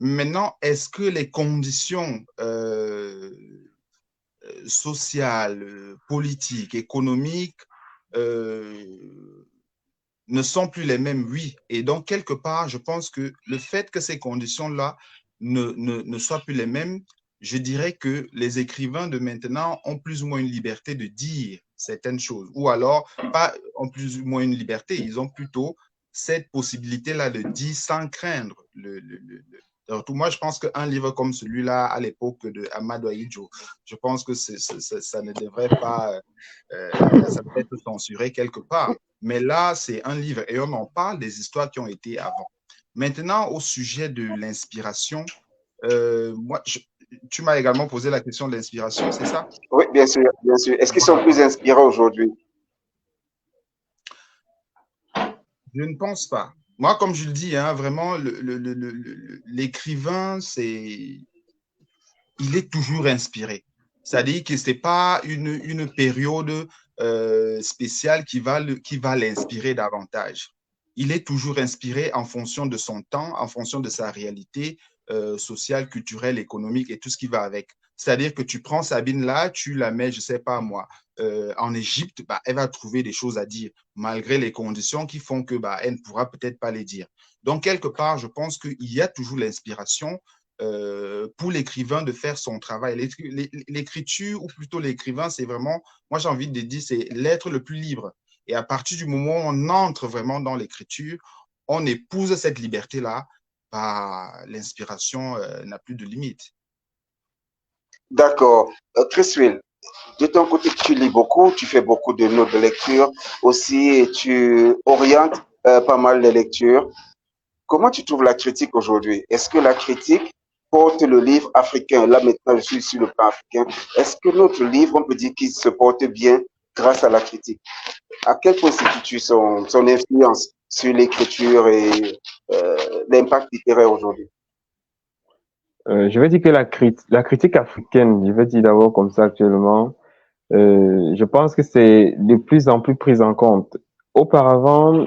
Maintenant, est-ce que les conditions sociales, politiques, économiques ne sont plus les mêmes? Oui. Et donc, quelque part, je pense que le fait que ces conditions-là ne soient plus les mêmes, je dirais que les écrivains de maintenant ont plus ou moins une liberté de dire certaines choses, ou alors pas ont plus ou moins une liberté, ils ont plutôt cette possibilité-là de dire sans craindre moi, je pense qu'un livre comme celui-là, à l'époque de Amadou Ahidjo, je pense que ça ne devrait pas, ça peut être censuré quelque part. Mais là, c'est un livre et on en parle des histoires qui ont été avant. Maintenant, au sujet de l'inspiration, moi, tu m'as également posé la question de l'inspiration, c'est ça? Oui, bien sûr, bien sûr. Est-ce qu'ils sont plus inspirés aujourd'hui? Je ne pense pas. Moi, comme je le dis, hein, vraiment, l'écrivain, il est toujours inspiré. C'est-à-dire que ce n'est pas une période spéciale qui va l'inspirer davantage. Il est toujours inspiré en fonction de son temps, en fonction de sa réalité sociale, culturelle, économique et tout ce qui va avec. C'est-à-dire que tu prends Sabine là, tu la mets, je ne sais pas moi, en Égypte, bah, elle va trouver des choses à dire, malgré les conditions qui font que bah, elle ne pourra peut-être pas les dire. Donc, quelque part, je pense qu'il y a toujours l'inspiration pour l'écrivain de faire son travail. L'écriture, ou plutôt l'écrivain, c'est vraiment, moi j'ai envie de dire, c'est l'être le plus libre. Et à partir du moment où on entre vraiment dans l'écriture, on épouse cette liberté-là, bah, l'inspiration n'a plus de limite. D'accord. Chris, de ton côté, tu lis beaucoup, tu fais beaucoup de notes de lecture aussi, tu orientes pas mal les lectures. Comment tu trouves la critique aujourd'hui? Est-ce que la critique porte le livre africain? Là, maintenant, je suis sur le plan africain. Est-ce que notre livre, on peut dire qu'il se porte bien grâce à la critique? À quel point situe son influence sur l'écriture et l'impact littéraire aujourd'hui? Je vais dire que la critique africaine, je vais dire d'abord comme ça actuellement, je pense que c'est de plus en plus pris en compte. Auparavant,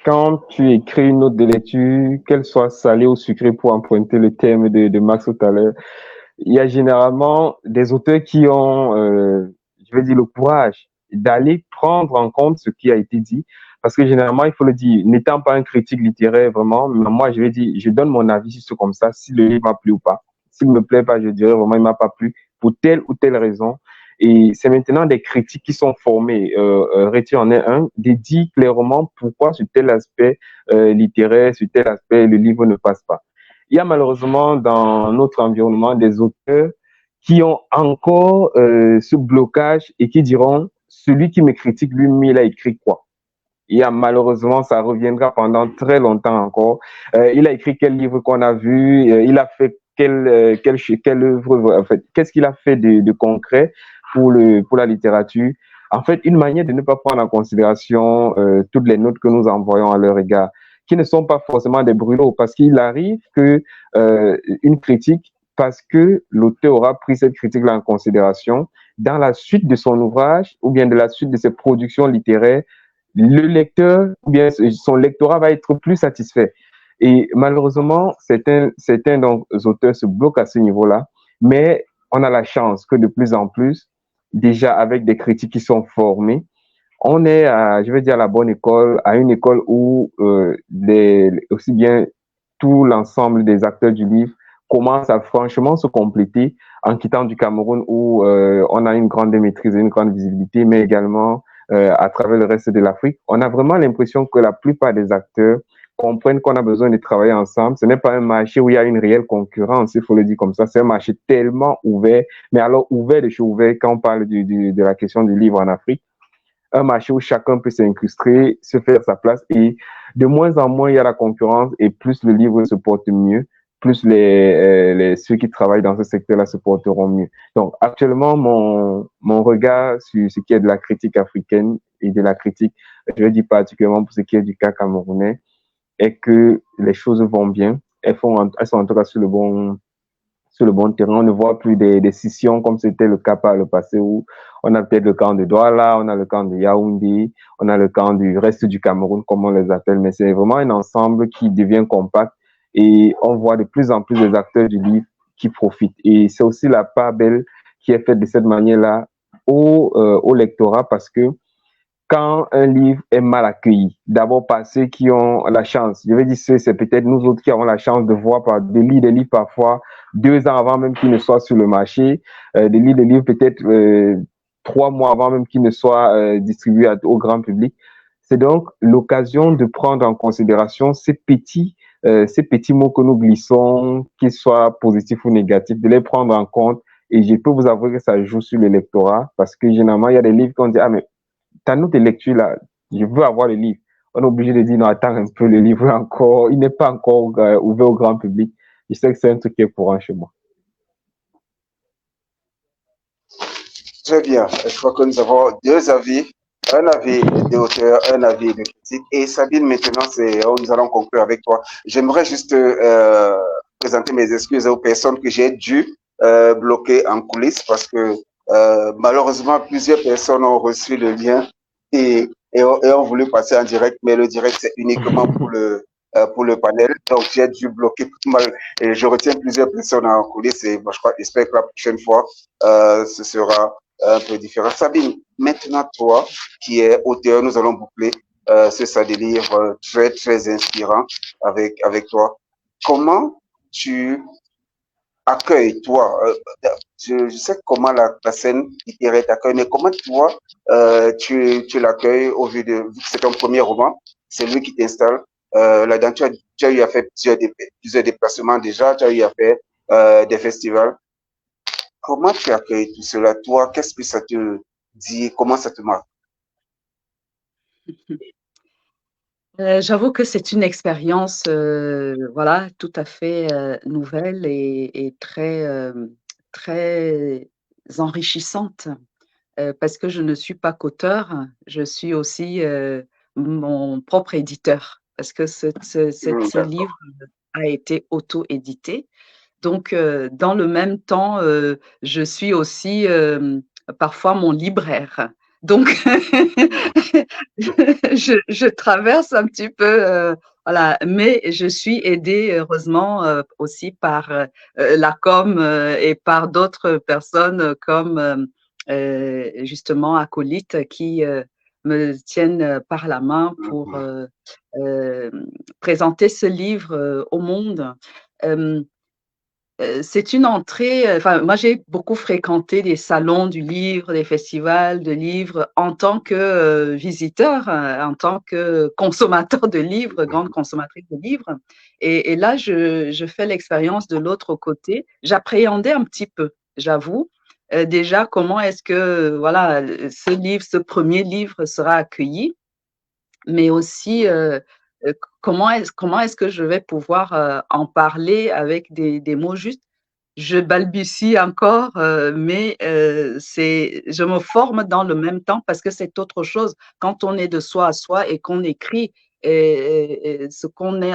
quand tu écris une note de lecture, qu'elle soit salée ou sucrée pour emprunter le thème de Max tout à l'heure, il y a généralement des auteurs qui ont, je vais dire, le courage d'aller prendre en compte ce qui a été dit. Parce que généralement, il faut le dire, n'étant pas un critique littéraire vraiment, moi, je vais dire, je donne mon avis juste comme ça, si le livre m'a plu ou pas. S'il me plaît pas, je dirais vraiment, il m'a pas plu pour telle ou telle raison. Et c'est maintenant des critiques qui sont formées. Réti en est un, dit clairement pourquoi sur tel aspect littéraire, sur tel aspect, le livre ne passe pas. Il y a malheureusement dans notre environnement des auteurs qui ont encore ce blocage et qui diront, celui qui me critique, lui, il a écrit quoi? Il y a malheureusement, ça reviendra pendant très longtemps encore. Il a écrit quel livre qu'on a vu, il a fait quelle œuvre, en fait, qu'est-ce qu'il a fait de concret pour la littérature. En fait, une manière de ne pas prendre en considération toutes les notes que nous envoyons à leur égard, qui ne sont pas forcément des brûlots, parce qu'il arrive que une critique, parce que l'auteur aura pris cette critique-là en considération, dans la suite de son ouvrage ou bien de la suite de ses productions littéraires, le lecteur, ou bien son lectorat va être plus satisfait. Et malheureusement, certains donc, auteurs se bloquent à ce niveau-là, mais on a la chance que de plus en plus, déjà avec des critiques qui sont formés, on est à, je vais dire, à la bonne école, à une école où aussi bien tout l'ensemble des acteurs du livre commence à franchement se compléter en quittant du Cameroun où on a une grande maîtrise et une grande visibilité, mais également à travers le reste de l'Afrique. On a vraiment l'impression que la plupart des acteurs comprennent qu'on a besoin de travailler ensemble. Ce n'est pas un marché où il y a une réelle concurrence, il faut le dire comme ça. C'est un marché tellement ouvert, mais alors ouvert de chez ouvert quand on parle de la question du livre en Afrique. Un marché où chacun peut s'incruster, se faire sa place et de moins en moins il y a la concurrence et plus le livre se porte mieux, plus ceux qui travaillent dans ce secteur-là se porteront mieux. Donc actuellement, mon regard sur ce qui est de la critique africaine et de la critique, je le dis particulièrement pour ce qui est du cas camerounais, est que les choses vont bien. Elles sont en tout cas sur le bon terrain. On ne voit plus des scissions comme c'était le cas par le passé où on a peut-être le camp de Douala, on a le camp de Yaoundé, on a le camp du reste du Cameroun, comme on les appelle. Mais c'est vraiment un ensemble qui devient compact et on voit de plus en plus des acteurs du livre qui profitent. Et c'est aussi la part belle qui est faite de cette manière-là au lectorat parce que quand un livre est mal accueilli, d'abord par ceux qui ont la chance, je vais dire c'est peut-être nous autres qui avons la chance de voir des livres parfois 2 ans avant même qu'ils ne soient sur le marché, des livres peut-être 3 mois avant même qu'ils ne soient distribués au grand public. C'est donc l'occasion de prendre en considération ces petits mots que nous glissons, qu'ils soient positifs ou négatifs, de les prendre en compte. Et je peux vous avouer que ça joue sur le lectorat parce que généralement, il y a des livres qu'on dit, ah, mais ta note de lecture là, je veux avoir le livre. On est obligé de dire non, attends un peu, le livre encore, il n'est pas encore ouvert au grand public. Je sais que c'est un truc qui est courant chez moi. Très bien. Je crois que nous avons 2 avis. Un avis d'auteur, un avis de critique. Et Sabine, maintenant, nous allons conclure avec toi. J'aimerais juste présenter mes excuses aux personnes que j'ai dû bloquer en coulisses parce que malheureusement, plusieurs personnes ont reçu le lien et ont voulu passer en direct, mais le direct, c'est uniquement pour le panel. Donc, j'ai dû bloquer tout mal. Et je retiens plusieurs personnes en coulisses et j'espère que la prochaine fois, ce sera un peu différent. Sabine, maintenant, toi, qui es auteur, nous allons boucler ce des livres très, très inspirants avec toi. Comment tu accueilles, toi, je sais comment la scène littéraire t'accueille, mais comment toi, tu l'accueilles vu que c'est ton premier roman, c'est lui qui t'installe. Là-dedans, tu as eu à faire plusieurs déplacements déjà, tu as eu à faire des festivals. Comment tu accueilles tout cela? Toi, qu'est-ce que ça te dit? Comment ça te marque? J'avoue que c'est une expérience, voilà, tout à fait nouvelle et très enrichissante parce que je ne suis pas qu'auteur, je suis aussi mon propre éditeur parce que ce livre a été auto-édité. Donc, dans le même temps, je suis aussi parfois mon libraire. Donc, je traverse un petit peu, voilà, mais je suis aidée heureusement aussi par la com et par d'autres personnes comme justement acolytes qui me tiennent par la main pour présenter ce livre au monde. c'est une entrée, enfin, moi j'ai beaucoup fréquenté des salons du livre, des festivals de livres en tant que visiteur, en tant que consommateur de livres, grande consommatrice de livres. Et là, je fais l'expérience de l'autre côté. J'appréhendais un petit peu, j'avoue. Déjà, comment est-ce que voilà, ce livre, ce premier livre sera accueilli, mais aussi comment est-ce que je vais pouvoir en parler avec des mots justes. Je balbutie encore, mais je me forme dans le même temps parce que c'est autre chose. Quand on est de soi à soi et qu'on écrit ce qu'on est,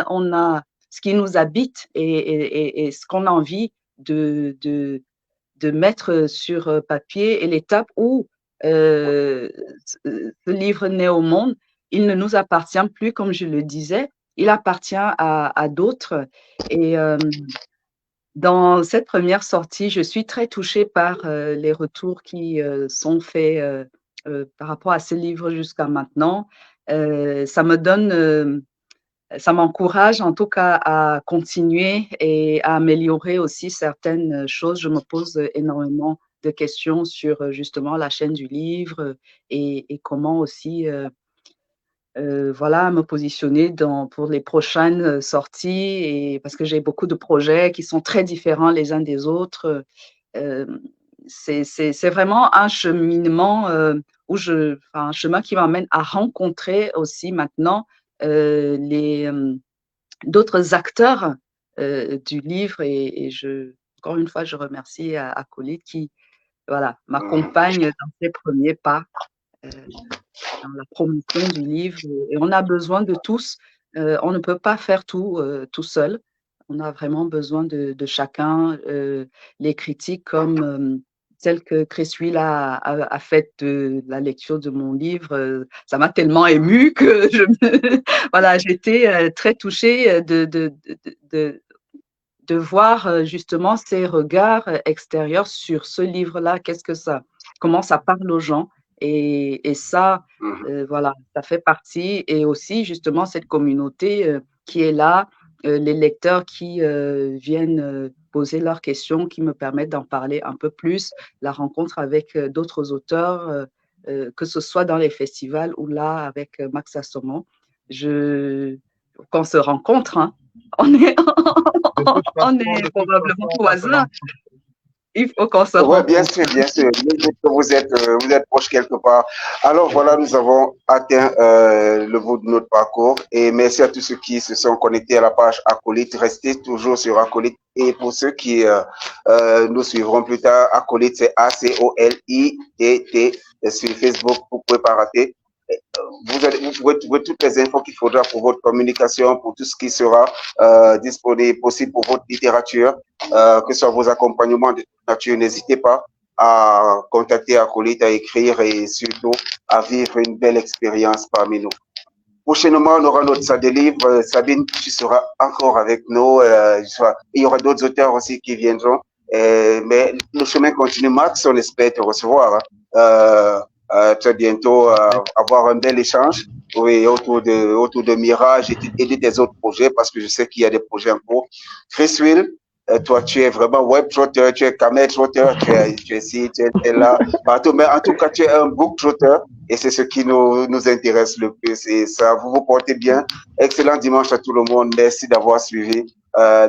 ce qui nous habite et ce qu'on a envie de mettre sur papier et l'étape où ce livre naît au monde, il ne nous appartient plus, comme je le disais, il appartient à d'autres. Et dans cette première sortie, je suis très touchée par les retours qui sont faits par rapport à ce livre jusqu'à maintenant. Ça me donne, ça m'encourage en tout cas à continuer et à améliorer aussi certaines choses. Je me pose énormément de questions sur justement la chaîne du livre et comment aussi voilà, me positionner pour les prochaines sorties et parce que j'ai beaucoup de projets qui sont très différents les uns des autres. Euh, c'est vraiment un cheminement enfin, un chemin qui m'amène à rencontrer aussi maintenant d'autres acteurs du livre et encore une fois, je remercie Acolyte qui voilà, m'accompagne dans ses premiers pas dans la promotion du livre. Et on a besoin de tous. On ne peut pas faire tout seul. On a vraiment besoin de chacun. Les critiques comme celle que Chris Will a faite de la lecture de mon livre, ça m'a tellement émue que voilà, j'étais très touchée de voir justement ces regards extérieurs sur ce livre-là. Comment ça parle aux gens. Et ça, voilà, ça fait partie. Et aussi, justement, cette communauté qui est là, les lecteurs qui viennent poser leurs questions, qui me permettent d'en parler un peu plus, la rencontre avec d'autres auteurs, que ce soit dans les festivals ou là avec Max Assomont. Qu'on se rencontre, hein. On est probablement voisins. Il faut qu'on se rencontre. Oui, bien sûr, bien sûr. Vous êtes proche quelque part. Alors voilà, nous avons atteint le bout de notre parcours et merci à tous ceux qui se sont connectés à la page Acolyte. Restez toujours sur Acolyte et pour ceux qui nous suivront plus tard, Acolyte c'est ACOLIT sur Facebook, vous ne pouvez pas rater. Vous pourrez trouver toutes les infos qu'il faudra pour votre communication, pour tout ce qui sera disponible, possible pour votre littérature, que ce soit vos accompagnements de toute nature. N'hésitez pas à contacter Acolyte, à écrire et surtout à vivre une belle expérience parmi nous. Prochainement, on aura notre salle de livres. Sabine, tu seras encore avec nous. Il y aura d'autres auteurs aussi qui viendront. Mais le chemin continue. Max, on espère te recevoir. Très bientôt, avoir un bel échange autour de Mirage et de tes autres projets, parce que je sais qu'il y a des projets en cours. Chris Will, toi, tu es vraiment web trotter, tu es camel trotter, tu es ici, tu es là, partout. Mais en tout cas, tu es un book trotter et c'est ce qui nous intéresse le plus. Et ça, vous vous portez bien. Excellent dimanche à tout le monde. Merci d'avoir suivi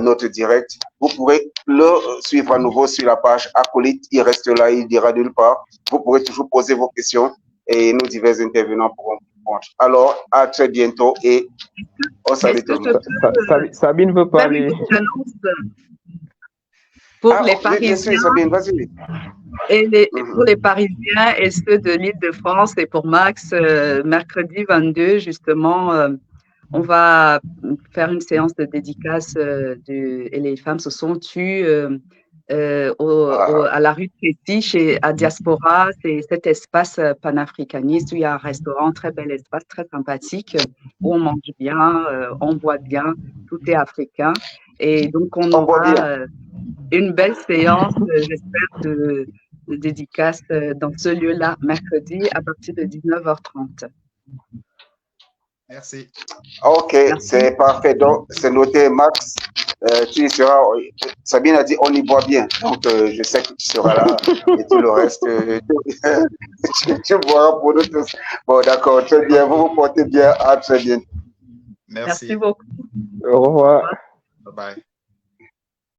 notre direct. Vous pourrez le suivre à nouveau sur la page Acolyte. Il reste là, il dira nulle part. Vous pourrez toujours poser vos questions et nos divers intervenants pourront répondre. Alors, à très bientôt et on salue tout le monde. Sabine veut parler. Pour les Parisiens, bien sûr, Sabine, vas-y. Et pour les Parisiens et ceux de l'Île-de-France et pour Max, mercredi 22, justement, on va faire une séance de dédicace et les femmes se sont tues à la rue de Petit, à Diaspora. C'est cet espace panafricaniste où il y a un restaurant, très bel espace, très sympathique, où on mange bien, on boit bien, tout est africain. Et donc, on aura une belle séance, j'espère, de dédicace dans ce lieu-là, mercredi, à partir de 19h30. Merci. Ok, c'est parfait. Donc, c'est noté, Max. tu y seras. Sabine a dit on y boit bien. Donc, je sais que tu seras là. Et tout le reste, tu boiras pour nous tous. Bon, d'accord, très bien. Vous vous portez bien. À très bientôt. Merci. Merci beaucoup. Au revoir. Bye bye.